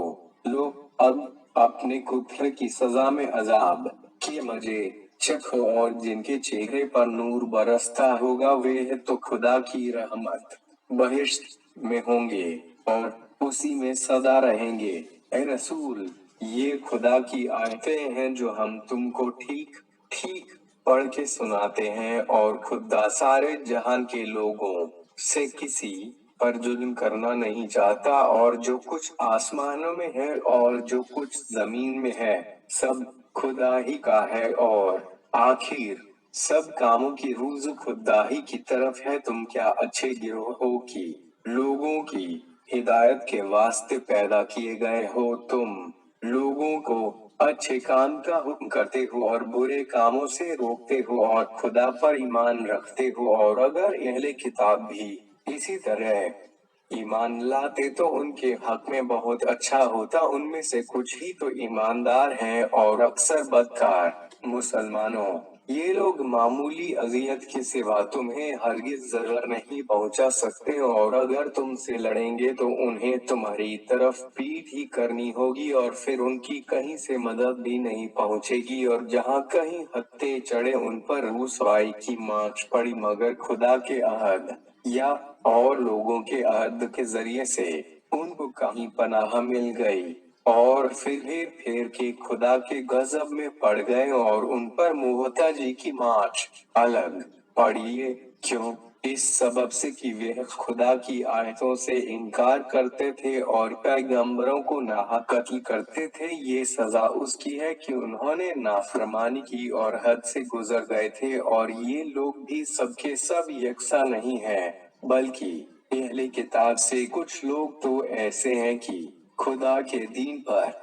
लो अब अपने कुफ्र की सजा में अजाब के मजे चखो, और जिनके चेहरे पर नूर बरसता होगा वे तो खुदा की रहमत बहिश्त में होंगे और उसी में सदा रहेंगे। ए रसूल, ये खुदा की आयतें हैं जो हम तुमको ठीक ठीक पढ़ के सुनाते हैं, और खुदा सारे जहान के लोगों से किसी पर जुल्म करना नहीं चाहता, और जो कुछ आसमानों में है और जो कुछ जमीन में है सब खुदा ही का है, और आखिर सब कामों की रूज़ खुदा ही की तरफ है। तुम क्या अच्छे गिरोह की लोगों की हिदायत के वास्ते पैदा किए गए हो? तुम लोगों को अच्छे काम का हुक्म करते हो और बुरे कामों से रोकते हो और खुदा पर ईमान रखते हो। और अगर अहले किताब भी इसी तरह ईमान लाते तो उनके हक में बहुत अच्छा होता। उनमें से कुछ ही तो ईमानदार हैं और अक्सर बदकार। मुसलमानों, ये लोग मामूली अजियत के सिवा तुम्हें हरगिज जरर नहीं पहुंचा सकते, और अगर तुमसे लड़ेंगे तो उन्हें तुम्हारी तरफ पीठ ही करनी होगी, और फिर उनकी कहीं से मदद भी नहीं पहुंचेगी। और जहां कहीं हत्थे चढ़े उन पर रुसवाई की मांच पड़ी, मगर खुदा के अहद या और लोगों के अहद के जरिए से उनको कहीं पनाह मिल गई, और फिर फेर के खुदा के गजब में पड़ गए और उन पर मुहताजी की मार्च अलग पड़ी। क्यों? इस सबब से कि वे खुदा की आयतों से इनकार करते थे और पैगंबरों को नाहक कत्ल करते थे। ये सजा उसकी है कि उन्होंने नाफरमानी की और हद से गुजर गए थे। और ये लोग भी सबके सब यकसा नहीं है, बल्कि अहले किताब से कुछ लोग तो ऐसे हैं कि खुदा के दीन पर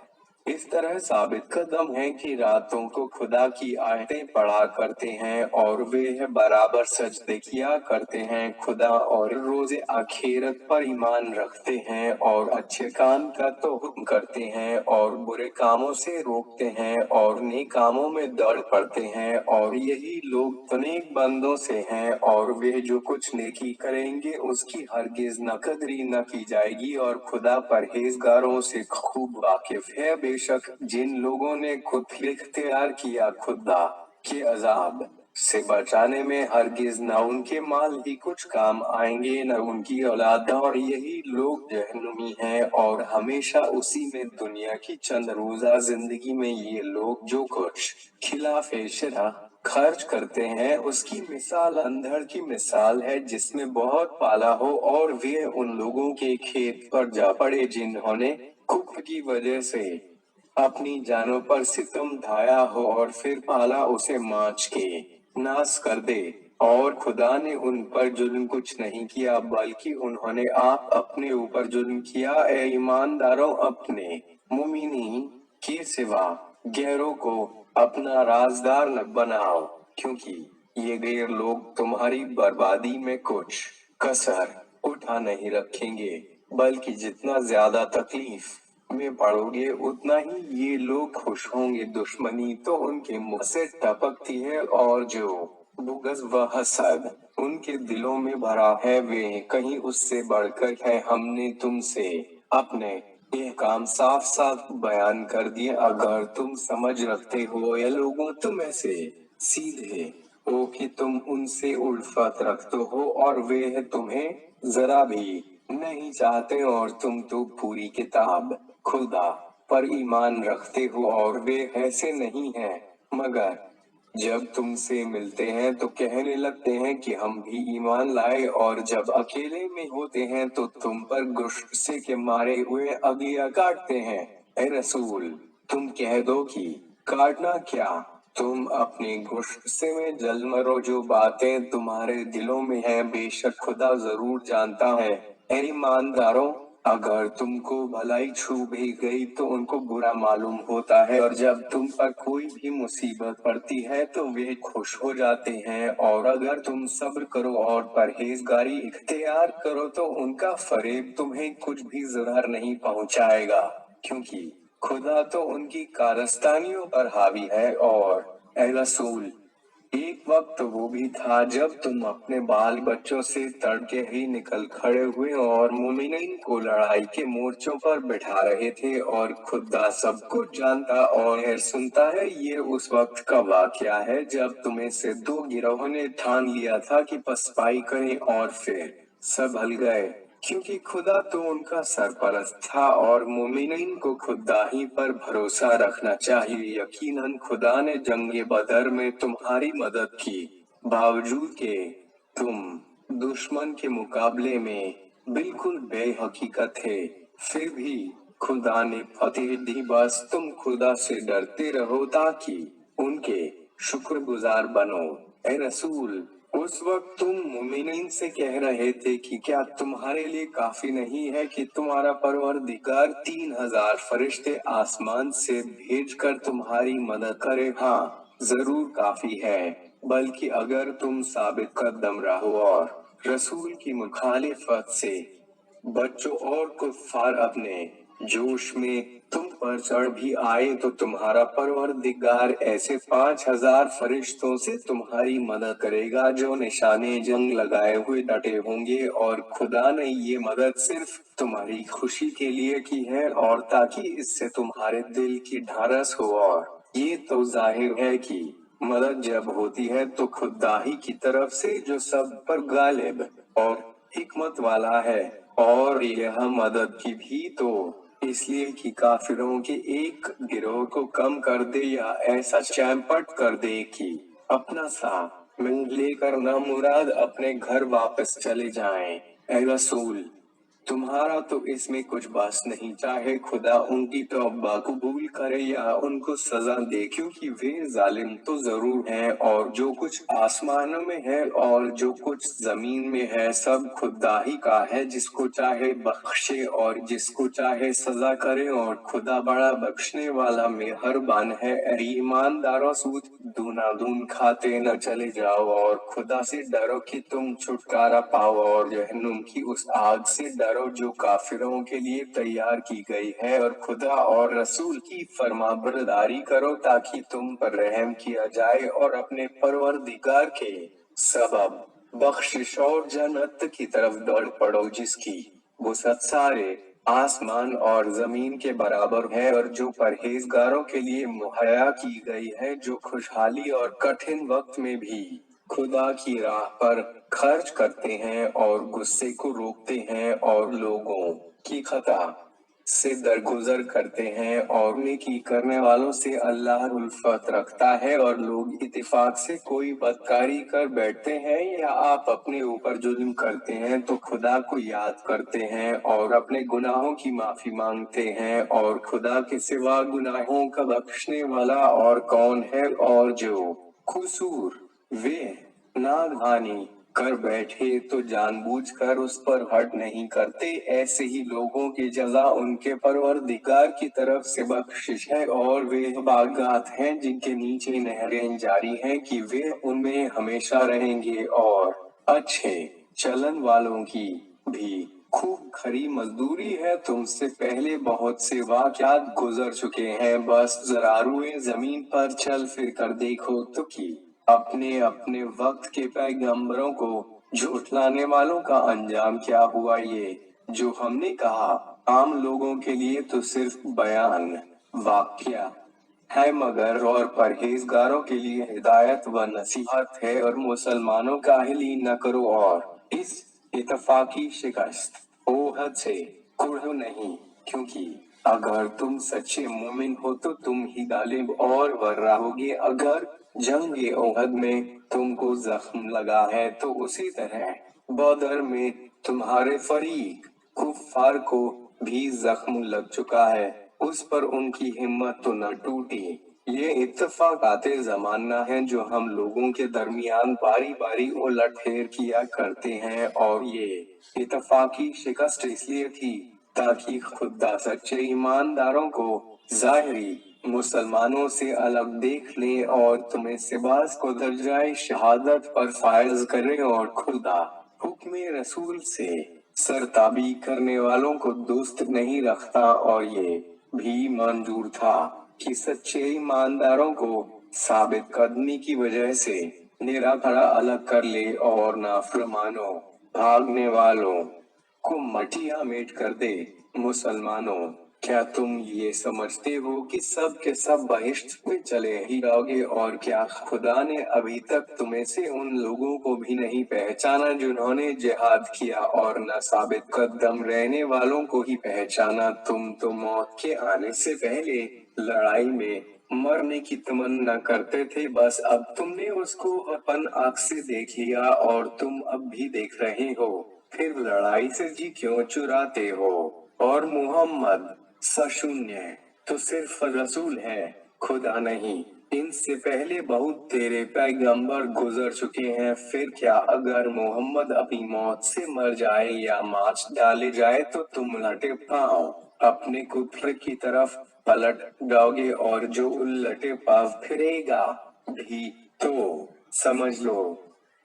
इस तरह साबित कदम है कि रातों को खुदा की आयतें पढ़ा करते हैं और वे बराबर सजदे किया करते हैं। खुदा और रोजे आखिरत पर ईमान रखते हैं और अच्छे काम का तो हुक्म करते हैं और बुरे कामों से रोकते हैं और नेक कामों में दौड़ पड़ते हैं। और यही लोग तो नेक बंदों से हैं, और वे जो कुछ नेकी करेंगे उसकी हरगिज न कदरी न की जाएगी, और खुदा परहेजगारों से खूब वाकिफ है। बेशक जिन लोगों ने खुद इख्तियार किया खुदा के अजाब से बचाने में, हरगिज न उनके माल ही कुछ काम आएंगे न उनकी औलाद, और यही लोग जहन्नुमी हैं और हमेशा उसी में। दुनिया की चंद रोजा जिंदगी में ये लोग जो कुछ खिलाफे शरा खर्च करते हैं उसकी मिसाल अंधड़ की मिसाल है जिसमें बहुत पाला हो, और वे उन लोगों के खेत पर जा पड़े जिन्होंने कुफ्र की वजह से अपनी जानों पर सितम ढाया हो, और फिर पाला उसे मांच के नाश कर दे। और खुदा ने उन पर जुल्म कुछ नहीं किया, बल्कि उन्होंने आप अपने ऊपर जुल्म किया। ए ईमानदारों, अपने मुमिनी के सिवा गैरों को अपना राजदार न बनाओ, क्योंकि ये गैर लोग तुम्हारी बर्बादी में कुछ कसर उठा नहीं रखेंगे, बल्कि जितना ज्यादा तकलीफ में पड़ोगे उतना ही ये लोग खुश होंगे। दुश्मनी तो उनके मुंह से टपकती है, और जो बुग़्ज़ व हसद उनके दिलों में भरा है वे कहीं उससे बढ़कर है। हमने तुमसे अपने ये काम साफ साफ बयान कर दिए। अगर तुम समझ रखते हो या लोगों तुम ऐसे सीधे हो कि तुम उनसे उल्फत रखते हो और वे तुम्हें जरा भी नहीं चाहते, और तुम तो पूरी किताब खुदा पर ईमान रखते हो और वे ऐसे नहीं हैं, मगर जब तुमसे मिलते हैं तो कहने लगते हैं कि हम भी ईमान लाए, और जब अकेले में होते हैं तो तुम पर गुस्से के मारे हुए अगिया काटते हैं। ए रसूल, तुम कह दो कि काटना क्या, तुम अपने गुस्से में जल मरो, जो बातें तुम्हारे दिलों में हैं बेशक खुदा जरूर जानता है। ऐ ईमानदारों, अगर तुमको भलाई छू भी गई तो उनको बुरा मालूम होता है, और जब तुम पर कोई भी मुसीबत पड़ती है तो वे खुश हो जाते हैं। और अगर तुम सब्र करो और परहेजगारी इख्तियार करो तो उनका फरेब तुम्हें कुछ भी ज़रर नहीं पहुंचाएगा, क्योंकि खुदा तो उनकी कारस्तानियों पर हावी है। और ऐ रसूल, एक वक्त वो भी था जब तुम अपने बाल बच्चों से तड़के ही निकल खड़े हुए और मोमिनीन को लड़ाई के मोर्चों पर बिठा रहे थे, और खुदा सब कुछ जानता और है सुनता है। ये उस वक्त का वाकया है जब तुम्हें से दो गिरोहों ने ठान लिया था कि पसपाई करें, और फिर सब हल गए, क्योंकि खुदा तो उनका सरपरस्त था। और मोमिनीन को खुदा ही पर भरोसा रखना चाहिए। यकीनन खुदा ने जंगे बदर में तुम्हारी मदद की, बावजूद के तुम दुश्मन के मुकाबले में बिल्कुल बेहकीकत थे, फिर भी खुदा ने फतेह दी। बस तुम खुदा से डरते रहो ताकि उनके शुक्रगुजार बनो। ऐ रसूल, उस वक्त तुम मुमिनीन से कह रहे थे कि क्या तुम्हारे लिए काफी नहीं है कि तुम्हारा परवरदिगार 3,000 फरिश्ते आसमान से भेजकर तुम्हारी मदद करे? हाँ, जरूर काफी है, बल्कि अगर तुम साबित कदम रहो और रसूल की मुखालिफत से बच्चों और कुफ्फार अपने जोश में तुम पर चढ़ भी आए तो तुम्हारा परवरदिगार ऐसे 5,000 फरिश्तों से तुम्हारी मदद करेगा जो निशाने जंग लगाए हुए डटे होंगे। और खुदा ने ये मदद सिर्फ तुम्हारी खुशी के लिए की है, और ताकि इससे तुम्हारे दिल की ढारस हो। और ये तो जाहिर है कि मदद जब होती है तो खुदा ही की तरफ से, जो सब पर गालिब और हिकमत वाला है। और यह मदद की भी तो इसलिए कि काफिरों के एक गिरोह को कम कर दे, या ऐसा चैम्पट कर दे कि अपना सा मिल लेकर ना मुराद अपने घर वापस चले जाएं। ऐ रसूल, तुम्हारा तो इसमें कुछ बस नहीं, चाहे खुदा उनकी तौबा कबूल करे या उनको सजा दे, क्योंकि वे जालिम तो जरूर हैं। और जो कुछ आसमानों में है और जो कुछ जमीन में है सब खुदा ही का है, जिसको चाहे बख्शे और जिसको चाहे सजा करे। और खुदा बड़ा बख्शने वाला मेहरबान है। ऐ ईमानदारों, सूद दूनादून खाते न चले जाओ, और खुदा से डरो कि तुम छुटकारा पाओ, और जहन्नुम की उस आग से डरो जो काफिरों के लिए तैयार की गई है। और खुदा और रसूल की फरमाबरदारी करो ताकि तुम पर रहम किया जाए, और अपने परवरदिगार के सबब बख्शिश और जन्नत की तरफ दौड़ पड़ो, जिसकी वसअत सारे आसमान और जमीन के बराबर है, और जो परहेजगारों के लिए मुहैया की गई है, जो खुशहाली और कठिन वक्त में भी खुदा की राह पर खर्च करते हैं और गुस्से को रोकते हैं, और लोगों की खता से दरगुजर करते हैं, और नेकी करने वालों से अल्लाह उल्फत रखता है। और लोग इत्तेफाक से कोई बदकारी कर बैठते हैं या आप अपने ऊपर जुल्म करते हैं तो खुदा को याद करते हैं और अपने गुनाहों की माफी मांगते हैं, और खुदा के सिवा गुनाहों का बख्शने वाला और कौन है? और जो कसूर वे नागहानी कर बैठे तो जानबूझकर उस पर हट नहीं करते, ऐसे ही लोगों की जजा उनके परवरदिगार की तरफ से बख्शिश है। और वे बागात हैं जिनके नीचे नहरें जारी हैं कि वे उनमें हमेशा रहेंगे। और अच्छे चलन वालों की भी खूब खरी मजदूरी है। तुमसे पहले बहुत से वाक़यात गुजर चुके हैं, बस जरा रुए जमीन पर चल फिर कर देखो तो कि अपने अपने वक्त के पैगंबरों को झूठलाने वालों का अंजाम क्या हुआ। ये जो हमने कहा आम लोगों के लिए तो सिर्फ बयान वाक्या है, मगर और परहेजगारों के लिए हिदायत व नसीहत है। और मुसलमानों काहिली न करो, और इस इतफाकी शिकस्त ओहद से कुढ़ो नहीं, क्योंकि अगर तुम सच्चे मोमिन हो तो तुम ही गालिब और वर्रा होगे। अगर जंगे ओहद में तुमको जख्म लगा है तो उसी तरह बदर में तुम्हारे फरीक कुफ्फार को भी जख्म लग चुका है, उस पर उनकी हिम्मत तो न टूटी یہ اتفاقات زمانہ ہیں جو ہم لوگوں کے درمیان باری باری الٹ پھیر کیا کرتے ہیں، اور یہ اتفاقی شکست اس لیے تھی تاکہ خدا سچے ایمانداروں کو ظاہری مسلمانوں سے الگ دیکھ لے اور تمہیں سے بعض کو درجۂ شہادت پر فائز کرے، اور خدا حکم رسول سے سرتابی کرنے والوں کو دوست نہیں رکھتا، اور یہ بھی منظور تھا کہ سچے ایمانداروں کو ثابت قدمی کی وجہ سے نیرا کھڑا الگ کر لے اور نافرمانوں بھاگنے والوں کو مٹیا میٹ کر دے۔ مسلمانوں، کیا تم یہ سمجھتے ہو کہ سب کے سب بہشت میں چلے ہی جاؤ گے؟ اور کیا خدا نے ابھی تک تمہیں سے ان لوگوں کو بھی نہیں پہچانا جنہوں نے جہاد کیا، اور نہ ثابت قدم رہنے والوں کو ہی پہچانا؟ تم تو موت کے آنے سے پہلے لڑائی میں مرنے کی تمنا کرتے تھے، بس اب تم نے اس کو اپن آنکھ سے دیکھ لیا اور تم اب بھی دیکھ رہے ہو، پھر لڑائی سے جی کیوں چراتے ہو؟ اور محمد سشونیہ تو صرف رسول ہے، خدا نہیں۔ ان سے پہلے بہت تیرے پیغمبر گزر چکے ہیں، پھر کیا اگر محمد اپنی موت سے مر جائے یا مار ڈالے جائے تو تم الٹے پاؤں اپنے کفر کی طرف پلٹ جاؤ گے؟ اور جو الٹے پاؤں پھرے گا بھی تو سمجھ لو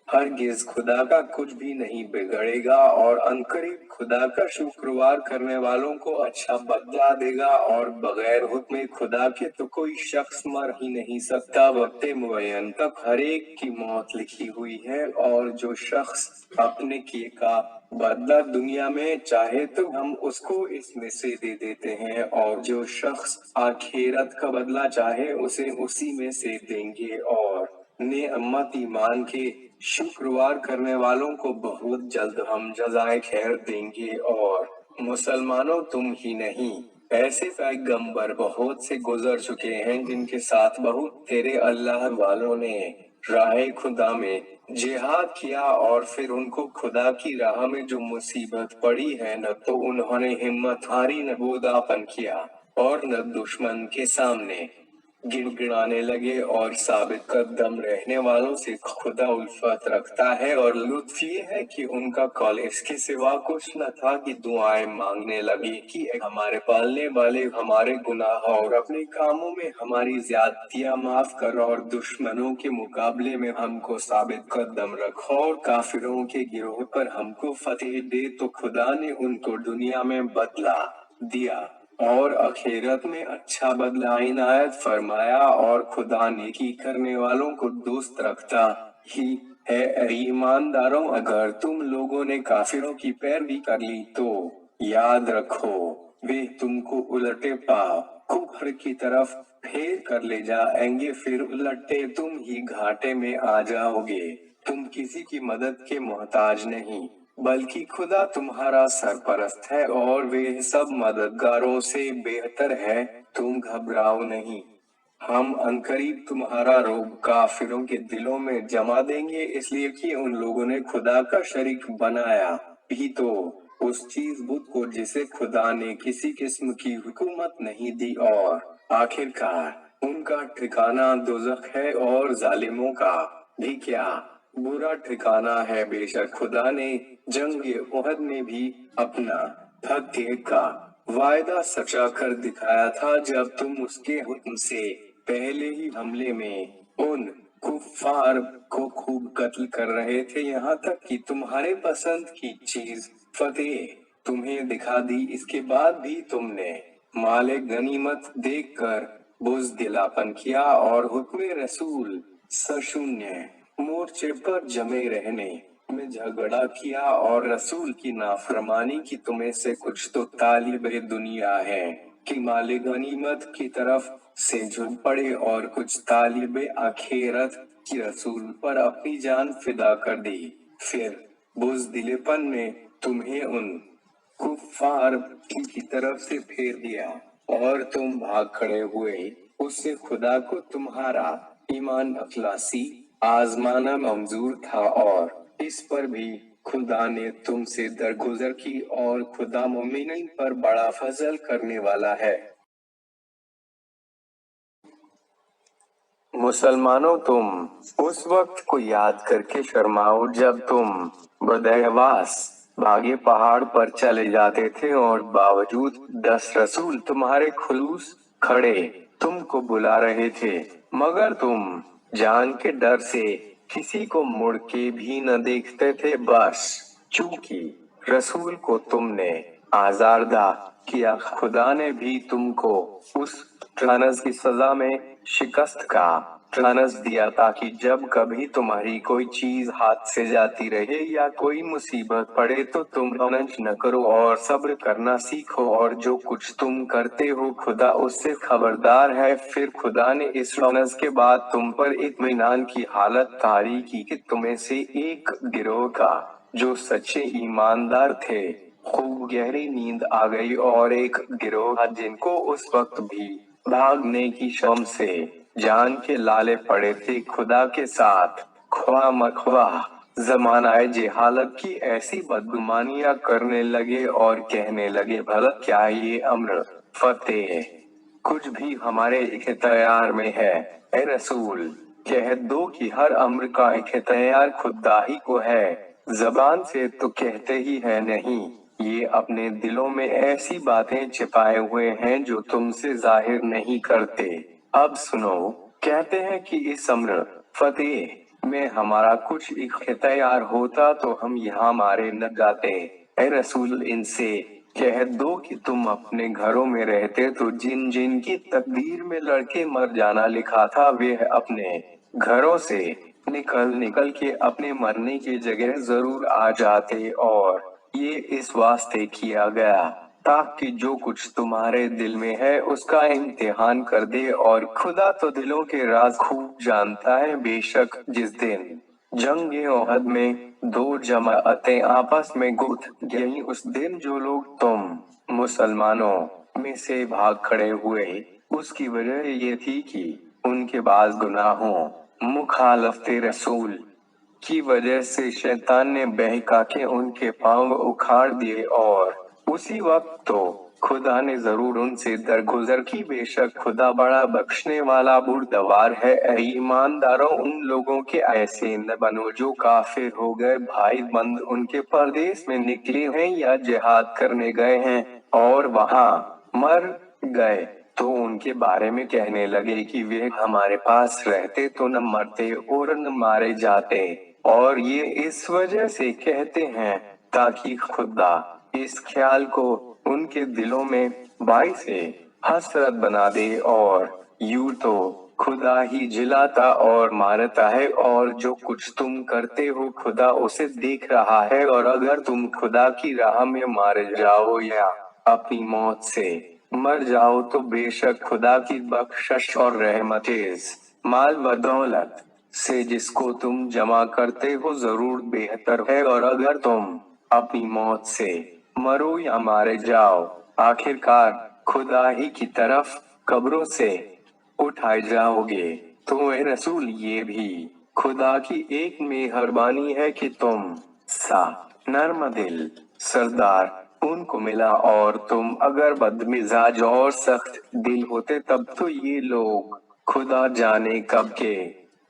ہرگز خدا کا کچھ بھی نہیں بگڑے گا، اور عنقریب خدا کا شکروار کرنے والوں کو اچھا بدلہ دے گا، اور بغیر حکم خدا کے تو کوئی شخص مر ہی نہیں سکتا۔ وقت معین تک ہر ایک کی موت لکھی ہوئی ہے، اور جو شخص اپنے کیے کا بدلہ دنیا میں چاہے تو ہم اس کو اس میں سے دے دیتے ہیں، اور جو شخص آخرت کا بدلہ چاہے اسے اسی میں سے دیں گے، اور نعمت ایمان کے شکروار کرنے والوں کو بہت جلد ہم جزائے خیر دیں گے۔ اور مسلمانوں، تم ہی نہیں، ایسے پیغمبر بہت سے گزر چکے ہیں جن کے ساتھ بہت تیرے اللہ والوں نے راہ خدا میں جہاد کیا، اور پھر ان کو خدا کی راہ میں جو مصیبت پڑی ہے نہ تو انہوں نے ہمت ہاری، نہ بوداپن کیا، اور نہ دشمن کے سامنے گڑگڑانے لگے، اور ثابت قدم رہنے والوں سے خدا الفت رکھتا ہے، اور لطف یہ ہے کہ ان کا قول اس کے سوا کچھ نہ تھا کہ دعائیں مانگنے لگے کہ اے ہمارے پالنے والے، ہمارے گناہ اور اپنے کاموں میں ہماری زیادتیاں معاف کر، اور دشمنوں کے مقابلے میں ہم کو ثابت قدم رکھ، اور کافروں کے گروہ پر ہم کو فتح دے۔ تو خدا نے ان کو دنیا میں بدلہ دیا اور آخرت میں اچھا بدلہ عنایت فرمایا، اور خدا نیکی کرنے والوں کو دوست رکھتا ہی ہے۔ اے ایمانداروں، اگر تم لوگوں نے کافروں کی پیروی کر لی تو یاد رکھو وہ تم کو الٹے پاؤں کفر کی طرف پھیر کر لے جائیں گے، پھر الٹے تم ہی گھاٹے میں آ جاؤ گے۔ تم کسی کی مدد کے محتاج نہیں، بلکہ خدا تمہارا سرپرست ہے، اور وہ سب مددگاروں سے بہتر ہے۔ تم گھبراؤ نہیں، ہم عنقریب تمہارا رعب کافروں کے دلوں میں جما دیں گے، اس لیے کہ ان لوگوں نے خدا کا شریک بنایا بھی تو اس چیز بت کو جسے خدا نے کسی قسم کی حکومت نہیں دی، اور آخرکار ان کا ٹھکانہ دوزخ ہے، اور ظالموں کا بھی کیا برا ٹھکانہ ہے۔ بے شک خدا نے جنگ احد میں بھی اپنا فتح کا وعدہ سچا کر دکھایا تھا، جب تم اس کے حکم سے پہلے ہی حملے میں ان کفار کو خوب قتل کر رہے تھے، یہاں تک کہ تمہارے پسند کی چیز فتح تمہیں دکھا دی، اس کے بعد بھی تم نے مال غنیمت دیکھ کر بزدلاپن کیا، اور حکم رسول سشونیہ مورچے پر جمے رہنے میں جھگڑا کیا، اور رسول کی نافرمانی کی تمہیں سے کچھ تو طالب دنیا ہے کہ مال غنیمت کی طرف سے جھک پڑے، اور کچھ طالب آخرت کی رسول پر اپنی جان فدا کر دی، پھر بزدلپن نے تمہیں ان کفار کی طرف سے پھیر دیا اور تم بھاگ کھڑے ہوئے۔ اس سے خدا کو تمہارا ایمان اخلاصی آزمانا منظور تھا، اور اس پر بھی خدا نے تم سے درگزر کی، اور خدا مومنین پر بڑا فضل کرنے والا ہے۔ मुसलमानों, तुम उस वक्त को याद करके शर्माओ जब तुम बदहवास भागे पहाड़ पर चले जाते थे और बावजूद 10 रसूल तुम्हारे खुलूस खड़े तुमको बुला रहे थे, मगर तुम जान के डर से किसी को मुड़ के भी न देखते थे। बस चूंकि रसूल को तुमने आज़ारदा किया, खुदा ने भी तुमको उस ट्रानस की सजा में शिकस्त का ट्रानस दिया, ताकि जब कभी तुम्हारी कोई चीज हाथ से जाती रहे या कोई मुसीबत पड़े तो तुम रंज न करो और सब्र करना सीखो, और जो कुछ तुम करते हो खुदा उससे खबरदार है। फिर खुदा ने इस रंज के बाद तुम पर इत्मीनान की हालत तारी की कि तुम्हें से एक गिरोह का जो सच्चे ईमानदार थे खूब गहरी नींद आ गई, और एक गिरोह जिनको उस वक्त भी भागने की शर्म से जान के लाले पड़े थे खुदा के साथ ख्वा मख्वा जमानाए जेहालत की ऐसी बदगुमानियां करने लगे और कहने लगे, भला क्या ये अम्र फतेह कुछ भी हमारे इख्तियार में है। ए रसूल, कह दो कि हर अम्र का इख्तियार खुदा ही को है, जबान से तो कहते ही है नहीं, ये अपने दिलों में ऐसी बातें छिपाए हुए हैं जो तुमसे जाहिर नहीं करते। अब सुनो, कहते हैं कि इस अम्र फतेह में हमारा कुछ इख्तियार होता तो हम यहाँ मारे न जाते। ए रसूल, इनसे कह दो कि तुम अपने घरों में रहते तो जिन जिन की तकदीर में लड़के मर जाना लिखा था वे अपने घरों से निकल निकल के अपने मरने की जगह जरूर आ जाते, और ये इस वास्ते किया गया ताकि जो कुछ तुम्हारे दिल में है उसका इम्तिहान कर दे, और खुदा तो दिलों के राज खूब जानता है। बेशक जिस दिन जंग ओहद में 2 जमाअतें आपस में गुथ गई, उस दिन जो लोग तुम मुसलमानों में से भाग खड़े हुए उसकी वजह ये थी कि उनके बाज गुनाहों मुखालफते रसूल की वजह से शैतान ने बहका के उनके पांव उखाड़ दिए, और उसी वक्त तो खुदा ने जरूर उनसे दरगुजर की। बेशक खुदा बड़ा बख्शने वाला बुरदवार है। ऐ ईमानदारों, उन लोगों के ऐसे न बनो जो काफिर हो गए, भाई बंद उनके परदेश में निकले हैं या जिहाद करने गए हैं और वहां मर गए तो उनके बारे में कहने लगे कि वे हमारे पास रहते तो न मरते और न मारे जाते, और ये इस वजह से कहते हैं ताकि खुदा इस ख्याल को उनके दिलों में बाई से हसरत बना दे, और यूं तो खुदा ही जिलाता और मारता है, और जो कुछ तुम करते हो खुदा उसे देख रहा है, और अगर तुम खुदा की राह में मारे जाओ या अपनी मौत से मर जाओ तो बेशक खुदा की बख्शिश और रहमतेज माल व दौलत से जिसको तुम जमा करते हो जरूर बेहतर है, और अगर तुम अपनी मौत से मरो या मारे जाओ आखिरकार खुदा ही की तरफ कब्रों से उठाए जाओगे। तो ए रसूल, ये भी खुदा की एक मेहरबानी है कि तुम सा नर्म दिल सरदार उनको मिला, और तुम अगर बदमिजाज और सख्त दिल होते तब तो ये लोग खुदा जाने कब के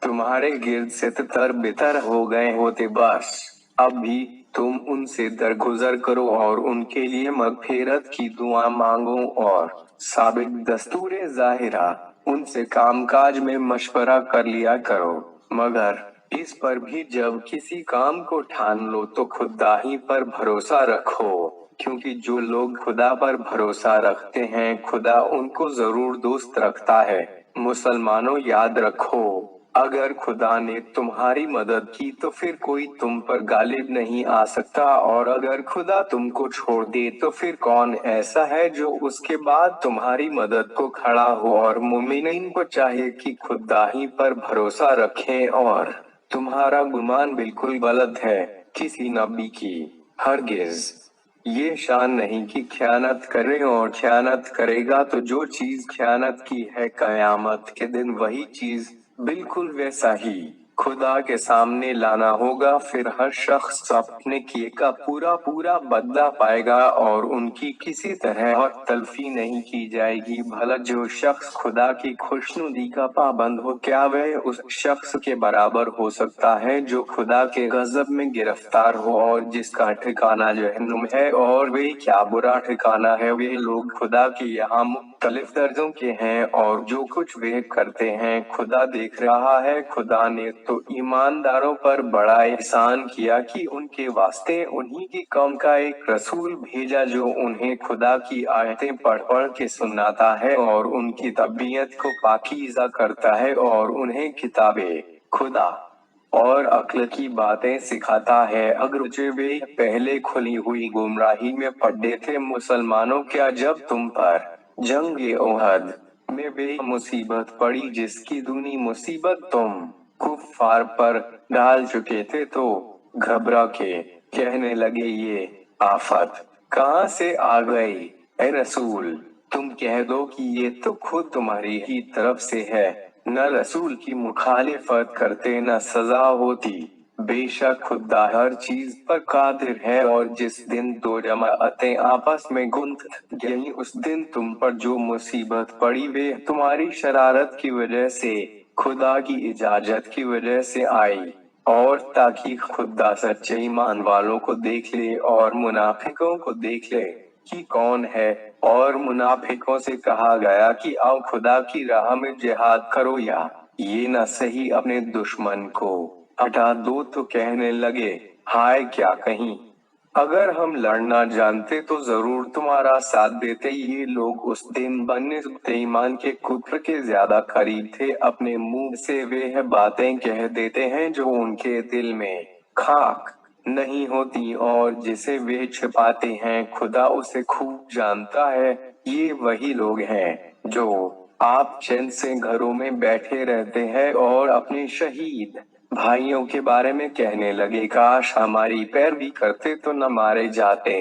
तुम्हारे गिर्द से तितर बितर हो गए होते। बस अब भी तुम उनसे दरगुजर करो और उनके लिए मगफिरत की दुआ मांगो, और साबित दस्तूरे जाहिरा उनसे कामकाज में मशवरा कर लिया करो, मगर इस पर भी जब किसी काम को ठान लो तो खुदा ही पर भरोसा रखो, क्योंकि जो लोग खुदा पर भरोसा रखते हैं खुदा उनको जरूर दोस्त रखता है। मुसलमानों, याद रखो, अगर खुदा ने तुम्हारी मदद की तो फिर कोई तुम पर गालिब नहीं आ सकता, और अगर खुदा तुमको छोड़ दे तो फिर कौन ऐसा है जो उसके बाद तुम्हारी मदद को खड़ा हो। और मुमिनीन को चाहिए कि खुदा ही पर भरोसा रखें, और तुम्हारा गुमान बिल्कुल गलत है किसी नबी की हरगिज ये शान नहीं कि ख्यानत करे, और ख्यानत करेगा तो जो चीज ख्यानत की है कयामत के दिन वही चीज बिल्कुल वैसा ही खुदा के सामने लाना होगा। फिर हर शख्स अपने किए का पूरा पूरा बदला पाएगा और उनकी किसी तरह और तलफी नहीं की जाएगी। भला जो शख्स खुदा की खुशनुदी का पाबंद हो, क्या वह उस शख्स के बराबर हो सकता है जो खुदा के गजब में गिरफ्तार हो और जिसका ठिकाना जहन्नुम है? और वे क्या बुरा ठिकाना है। वे लोग खुदा के यहाँ मुख्तलिफ दर्जों के हैं और जो कुछ वे करते हैं खुदा देख रहा है। खुदा ने तो ईमानदारों पर बड़ा एहसान किया कि उनके वास्ते उन्हीं की कौम का एक रसूल भेजा जो उन्हें खुदा की आयतें पढ़ पढ़ के सुनाता है और उनकी तबीयत को पाकीज़ा करता है और उन्हें किताबे खुदा और अक्ल की बातें सिखाता है। अगरचे वे पहले खुली हुई गुमराही में पड़े थे। मुसलमानों, क्या जब तुम पर जंग ओहद में वे मुसीबत पड़ी जिसकी दूनी मुसीबत तुम कुफ्फार पर डाल चुके थे तो घबरा के कहने लगे ये आफत कहाँ से आ गई? ए रसूल, तुम कह दो कि ये तो खुद तुम्हारी ही तरफ से है। न रसूल की मुखालिफत करते न सजा होती। बेशक खुदा हर चीज पर कादिर है। और जिस दिन दो जमाअतें आपस में गुंथ गईं उस दिन तुम पर जो मुसीबत पड़ी वे तुम्हारी शरारत की वजह से खुदा की इजाजत की वजह से आई। और ताकि खुदा सच्चे ईमान वालों को देख ले और मुनाफिकों को देख ले कि कौन है। और मुनाफिकों से कहा गया कि आओ खुदा की राह में जिहाद करो या ये न सही अपने दुश्मन को हटा दो। तो कहने लगे हाय क्या कहीं अगर हम लड़ना जानते तो जरूर तुम्हारा साथ देते। ये लोग उस दिन बनिस्बत ईमान के कुफ्र के ज्यादा करीब थे। अपने मुंह से वे बातें कह देते हैं जो उनके दिल में खाक नहीं होती और जिसे वे छिपाते हैं खुदा उसे खूब जानता है। ये वही लोग हैं जो आप चैन से घरों में बैठे रहते हैं और अपने शहीद भाइयों के बारे में कहने लगे काश हमारी पैरवी करते तो न मारे जाते।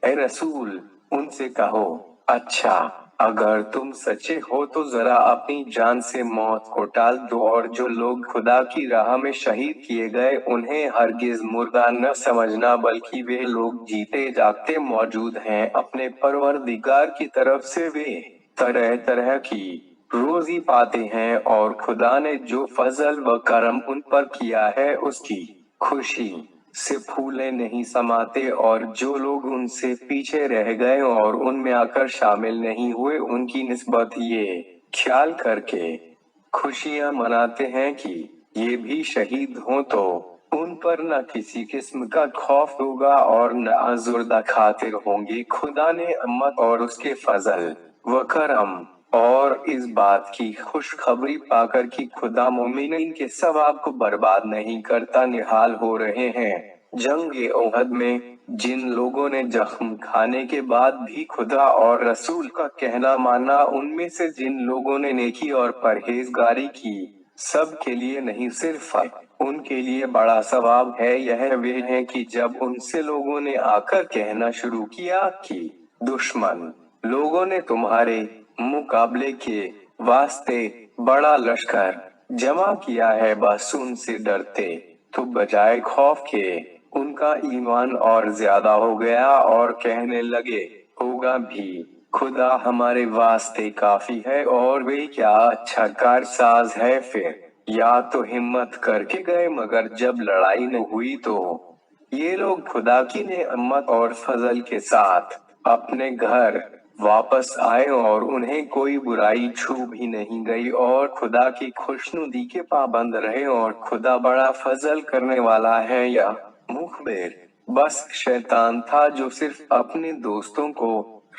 ए रसूल, उनसे कहो अच्छा अगर तुम सच्चे हो तो जरा अपनी जान से मौत को टाल दो। और जो लोग खुदा की राह में शहीद किए गए उन्हें हरगिज मुर्दा न समझना बल्कि वे लोग जीते जागते मौजूद हैं अपने परवरदिगार की तरफ से। वे तरह तरह की रोजी पाते हैं और खुदा ने जो फजल व करम उन पर किया है उसकी खुशी से फूले नहीं समाते। और जो लोग उनसे पीछे रह गए और उनमें आकर शामिल नहीं हुए उनकी निस्बत ये ख्याल करके खुशियां मनाते हैं कि ये भी शहीद हों तो उन पर न किसी किस्म का खौफ होगा और न आजुर्दा खातिर होंगे। खुदा ने अम्मत और उसके फजल व करम और इस बात की खुशखबरी पाकर कि खुदा मोमिनीन के सवाब को बर्बाद नहीं करता निहाल हो रहे हैं। जंग ओहद में जिन लोगों ने जख्म खाने के बाद भी खुदा और रसूल का कहना माना उनमें से जिन लोगों ने नेकी और परहेजगारी की सब के लिए नहीं सिर्फ उनके लिए बड़ा सवाब है। यह वे हैं कि जब उनसे लोगों ने आकर कहना शुरू किया कि दुश्मन लोगों ने तुम्हारे मुकाबले के वास्ते बड़ा लश्कर जमा किया है बस उनसे डरते तो बजाय खौफ के उनका ईमान और ज्यादा हो गया और कहने लगे होगा भी खुदा हमारे वास्ते काफी है और वे क्या अच्छा कारसाज है। फिर या तो हिम्मत करके गए मगर जब लड़ाई न हुई तो ये लोग खुदा की नेमत और फजल के साथ अपने घर वापस आए और उन्हें कोई बुराई छू भी नहीं गई और खुदा की खुशनुदी के पाबंद रहे। और खुदा बड़ा फजल करने वाला है। या मुखबिर बस शैतान था जो सिर्फ अपने दोस्तों को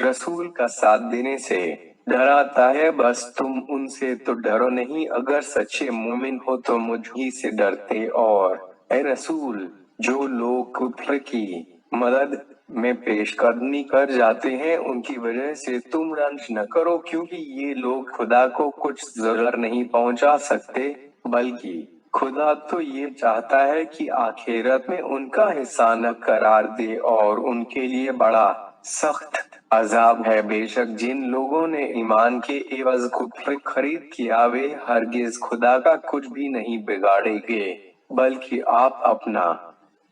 रसूल का साथ देने से डराता है। बस तुम उनसे तो डरो नहीं। अगर सच्चे मोमिन हो तो मुझ ही से डरते। और ए रसूल, जो लोग कुफ्र की मदद में पेशकदमी कर जाते हैं उनकी वजह से तुम रंज न करो क्योंकि ये लोग खुदा को कुछ जरर नहीं पहुंचा सकते बल्कि खुदा तो ये चाहता है कि आखिरत में उनका हिस्सा न करार दे और उनके लिए बड़ा सख्त अजाब है। बेशक जिन लोगों ने ईमान के एवज कुफ्र खरीद किया वे हरगिज खुदा का कुछ भी नहीं बिगाड़ेंगे, बल्कि आप अपना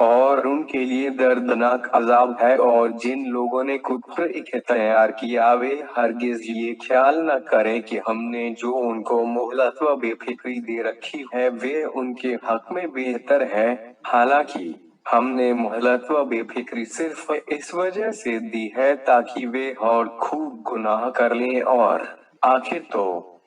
और उनके लिए दर्दनाक अजाब है। और जिन लोगों ने कुफ्र तैयार किया वे हरगिज ये ख्याल न करें कि हमने जो उनको मोहलत व बेफिक्री दे रखी है वे उनके हक में बेहतर है। हालांकि हमने मोहलत व बेफिक्री सिर्फ इस वजह से दी है ताकि वे और खूब गुनाह कर लें, और आखिर तो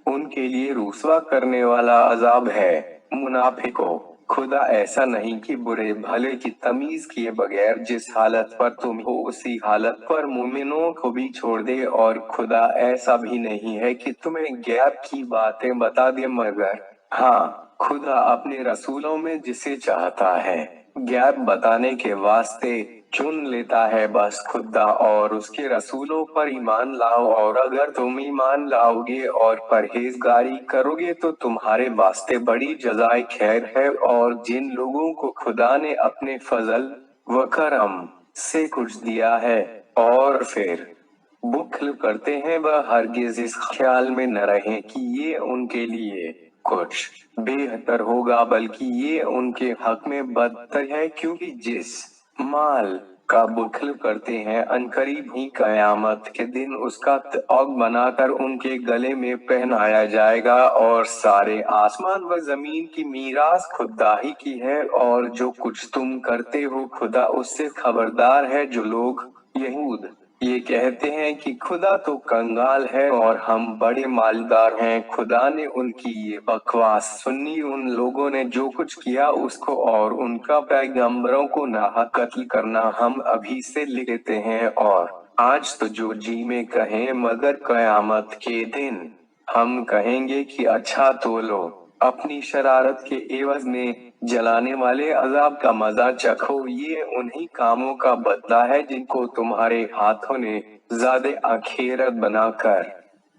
उनके लिए रुसवा करने वाला अजाब है। मुनाफिकों, खुदा ऐसा नहीं कि बुरे भले की तमीज किए बगैर जिस हालत पर तुम हो उसी हालत पर मुमिनों को भी छोड़ दे, और खुदा ऐसा भी नहीं है कि तुम्हें गैब की बातें बता दे, मगर हाँ, खुदा अपने रसूलों में जिसे चाहता है गैब बताने के वास्ते चुन लेता है। बस खुदा और उसके रसूलों पर ईमान लाओ, और अगर तुम ईमान लाओगे और परहेजगारी करोगे तो तुम्हारे वास्ते बड़ी जज़ाए खैर है। और जिन लोगों को खुदा ने अपने फजल व करम से कुछ दिया है और फिर बुखल करते हैं वह हरगिज इस ख्याल में न रहे कि ये उनके लिए कुछ बेहतर होगा, बल्कि ये उनके हक में बदतर है। क्योंकि जिस माल का बुखल करते हैं अनकरीब ही कयामत के दिन उसका तौग बनाकर उनके गले में पहनाया जाएगा। और सारे आसमान व जमीन की मीरास खुदा ही की है, और जो कुछ तुम करते हो खुदा उससे खबरदार है। जो लोग यहूद ये कहते हैं कि खुदा तो कंगाल है और हम बड़े मालदार हैं, खुदा ने उनकी ये बकवास सुनी। उन लोगों ने जो कुछ किया उसको और उनका पैगंबरों को नाहक कत्ल करना हम अभी से लिख लेते हैं, और आज तो जो जी में कहें, मगर कयामत के दिन हम कहेंगे कि अच्छा तो लो, अपनी शरारत के एवज में जलाने वाले अजाब का मजा चखो। ये उन्हीं कामों का बदला है जिनको तुम्हारे हाथों ने ज़ादे आखिरत बनाकर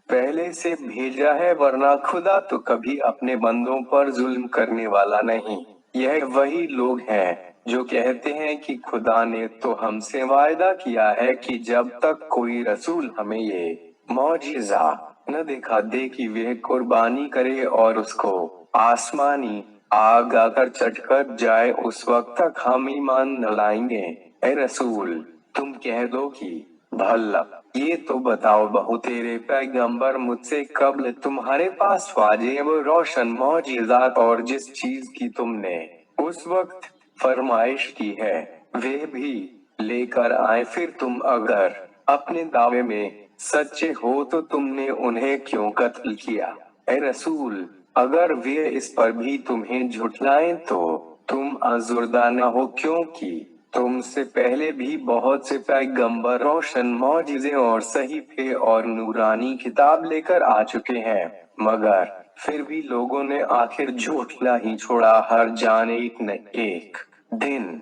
पहले से भेजा है, वरना खुदा तो कभी अपने बंदों पर जुल्म करने वाला नहीं। यह वही लोग हैं जो कहते हैं कि खुदा ने तो हमसे वायदा किया है कि जब तक कोई रसूल हमें ये मौजिज़ा न दिखा दे कि वे कुर्बानी करे और उसको आसमानी आग आकर चटकर जाए उस वक्त तक हम ईमान न लाएंगे। ए रसूल, तुम कह दो कि भला ये तो बताओ बहु तेरे पैगंबर मुझसे कब्ल तुम्हारे पास वाजिब रोशन मौजिज़ात और जिस चीज की तुमने उस वक्त फरमाइश की है वे भी लेकर आए, फिर तुम अगर अपने दावे में सच्चे हो तो तुमने उन्हें क्यों कत्ल किया। ए रसूल, अगर वे इस पर भी तुम्हें झुठलाएं तो तुम आजुर्दा न हो, क्योंकि तुमसे पहले भी बहुत से पैगंबर रोशन मौजिज़े और सहीफे और नूरानी किताब लेकर आ चुके हैं, मगर फिर भी लोगों ने आखिर झूठला ही छोड़ा। हर जान एक न एक दिन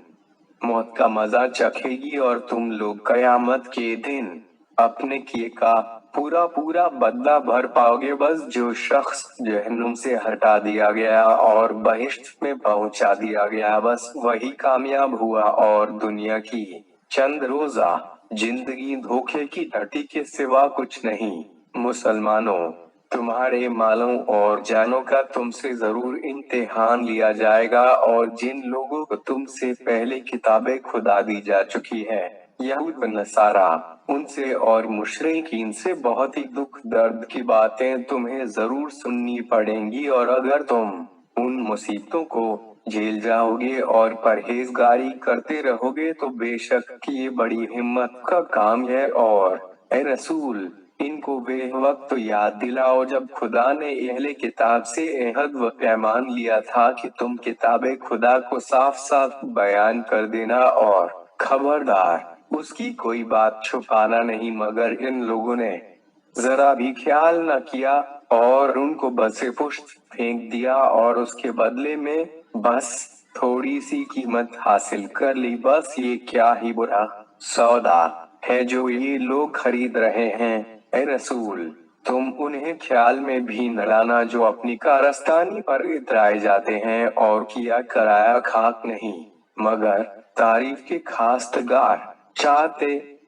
मौत का मजा चखेगी और तुम लोग कयामत के दिन अपने किए का पूरा पूरा बदला भर पाओगे। बस जो शख्स जहन्नुम से हटा दिया गया और बहिश्त में पहुंचा दिया गया बस वही कामयाब हुआ, और दुनिया की चंद रोजा जिंदगी धोखे की टटी के सिवा कुछ नहीं। मुसलमानों, तुम्हारे मालों और जानों का तुमसे जरूर इम्तिहान लिया जाएगा, और जिन लोगों को तुमसे पहले किताबें खुदा दी जा चुकी है यहूद व नसारा उनसे और मुशरिकीन से बहुत ही दुख दर्द की बातें तुम्हें जरूर सुननी पड़ेंगी। और अगर तुम उन मुसीबतों को झेल जाओगे और परहेजगारी करते रहोगे तो बेशक कि ये बड़ी हिम्मत का काम है। और ए रसूल, इनको वे वक्त तो याद दिलाओ जब खुदा ने अहले किताब से अहद व पैमान लिया था कि तुम किताबे खुदा को साफ साफ बयान कर देना, और खबरदार उसकी कोई बात छुपाना नहीं। मगर इन लोगों ने जरा भी ख्याल न किया और उनको बसे पुष्ट फेंक दिया, और उसके बदले में बस थोड़ी सी कीमत हासिल कर ली। बस ये क्या ही बुरा सौदा है जो ये लोग खरीद रहे हैं। ए रसूल, तुम उन्हें ख्याल में भी न लाना जो अपनी कारस्तानी पर इतराए जाते हैं और किया कराया खाक नहीं, मगर तारीफ के खास्तगार चाहते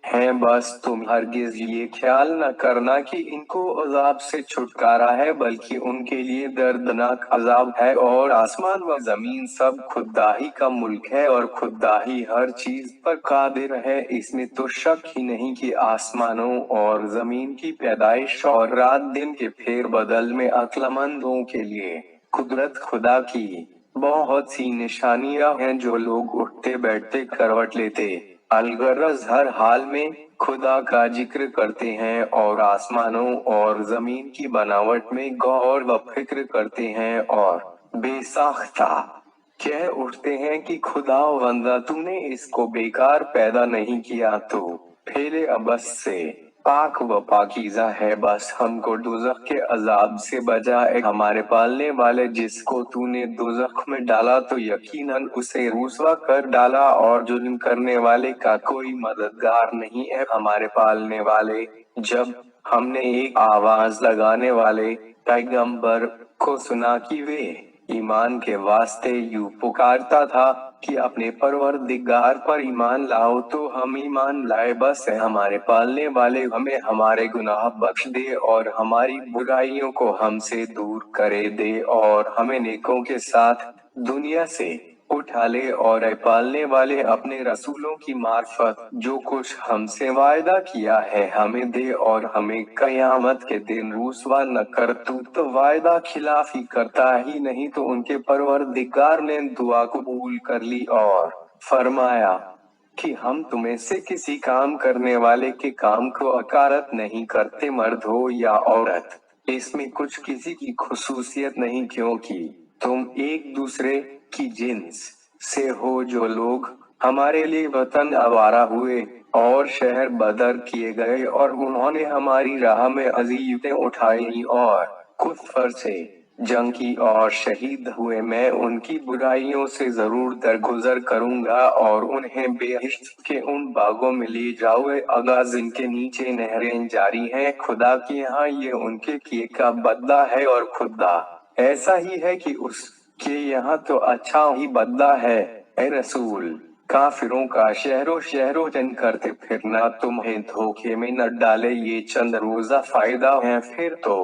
हैं, बस तुम हरगिज ये ख्याल न करना कि इनको अजाब से छुटकारा है, बल्कि उनके लिए दर्दनाक अजाब है। और आसमान व जमीन सब खुदाही का मुल्क है और खुदाही हर चीज पर कादिर है। इसमें तो शक ही नहीं कि आसमानों और जमीन की पैदाइश और रात दिन के फेर बदल में अक्लमंदों के लिए कुदरत खुदा की बहुत सी निशानियां हैं जो लोग उठते बैठते करवट लेते अलगर्ज हर हाल में खुदा का जिक्र करते हैं और आसमानों और जमीन की बनावट में गौर व फिक्र करते हैं और बेसाख्ता कह उठते हैं कि खुदा वंदा तूने इसको बेकार पैदा नहीं किया, तो फेले अबस से पाक व पाकीज़ा है। बस हमको दोज़ख के अजाब से बचाए हमारे पालने वाले, जिसको तूने दोज़ख में डाला तो यकीनन उसे रुसवा कर डाला, और जुल्म करने वाले का कोई मददगार नहीं है। हमारे पालने वाले, जब हमने एक आवाज लगाने वाले पैगंबर को सुना कि वे ईमान के वास्ते यूं पुकारता था कि अपने परवरदिगार पर ईमान लाओ, तो हम ईमान लाए। बस है हमारे पालने वाले हमें हमारे गुनाह बख्श दे और हमारी बुराइयों को हमसे दूर करे दे, और हमें नेकों के साथ दुनिया से उठा ले। और ऐ पालने वाले अपने रसूलों की मार्फत जो कुछ हमसे वायदा किया है हमें दे, और हमें कयामत के दिन रुसवा न कर। तू तो वायदा खिलाफी करता ही नहीं, तो उनके परवरदिगार ने दुआ कबूल कर ली और फरमाया कि हम तुम्हें से किसी काम करने वाले के काम को अकारत नहीं करते, मर्द हो या औरत। इसमें कुछ किसी की खुसूसियत नहीं, क्योंकि तुम एक दूसरे की जिन्स से हो। जो लोग हमारे लिए वतन आवारा हुए और शहर बदर किए गए और उन्होंने हमारी राह में अजीबतें उठाई और कुफ्र से जंग की और शहीद हुए, मैं उनकी बुराइयों से जरूर दरगुजर करूंगा और उन्हें बेहिश्त के उन बागों में ले जाऊंगा जिनके नीचे नहरें जारी हैं। खुदा के यहाँ ये उनके किए का बदला है, और खुदा ऐसा ही है कि उसके यहाँ तो अच्छा ही बदला है। ऐ रसूल, काफिरों का शहरो जन करते फिरना तुम्हें धोखे में न डाले। ये चंद रोजा फायदा है, फिर तो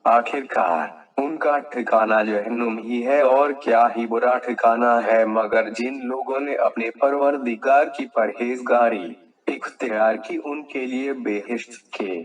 आखिरकार उनका ठिकाना जहन्नुम ही है, और क्या ही बुरा ठिकाना है। मगर जिन लोगों ने अपने परवरदिगार की परहेजगारी इख्तियार की, उनके लिए बेहिश्त के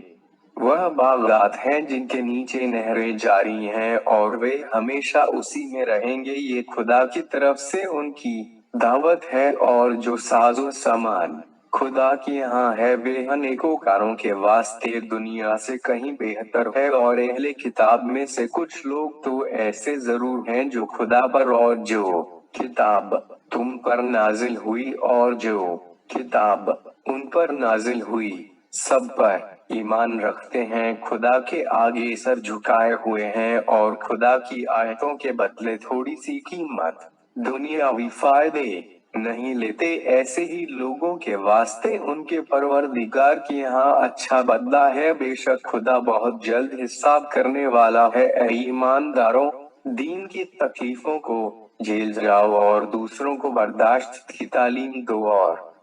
वह बागात हैं जिनके नीचे नहरें जारी हैं, और वे हमेशा उसी में रहेंगे। ये खुदा की तरफ से उनकी दावत है, और जो साजो सामान खुदा के यहाँ है वे नेकोकारों के वास्ते दुनिया से कहीं बेहतर है। और अहले किताब में से कुछ लोग तो ऐसे जरूर हैं जो खुदा पर और जो किताब तुम पर नाजिल हुई और जो किताब उन पर नाजिल हुई सब पर ईमान रखते हैं, खुदा के आगे सर झुकाए हुए हैं, और खुदा की आयतों के बदले थोड़ी सी कीमत दुनियावी फायदे नहीं लेते। ऐसे ही लोगों के वास्ते उनके परवरदिगार के यहाँ अच्छा बदला है। बेशक खुदा बहुत जल्द हिसाब करने वाला है। ऐ ईमानदारों, दीन की तकलीफों को झेल जाओ और दूसरों को बर्दाश्त की तालीम दो, और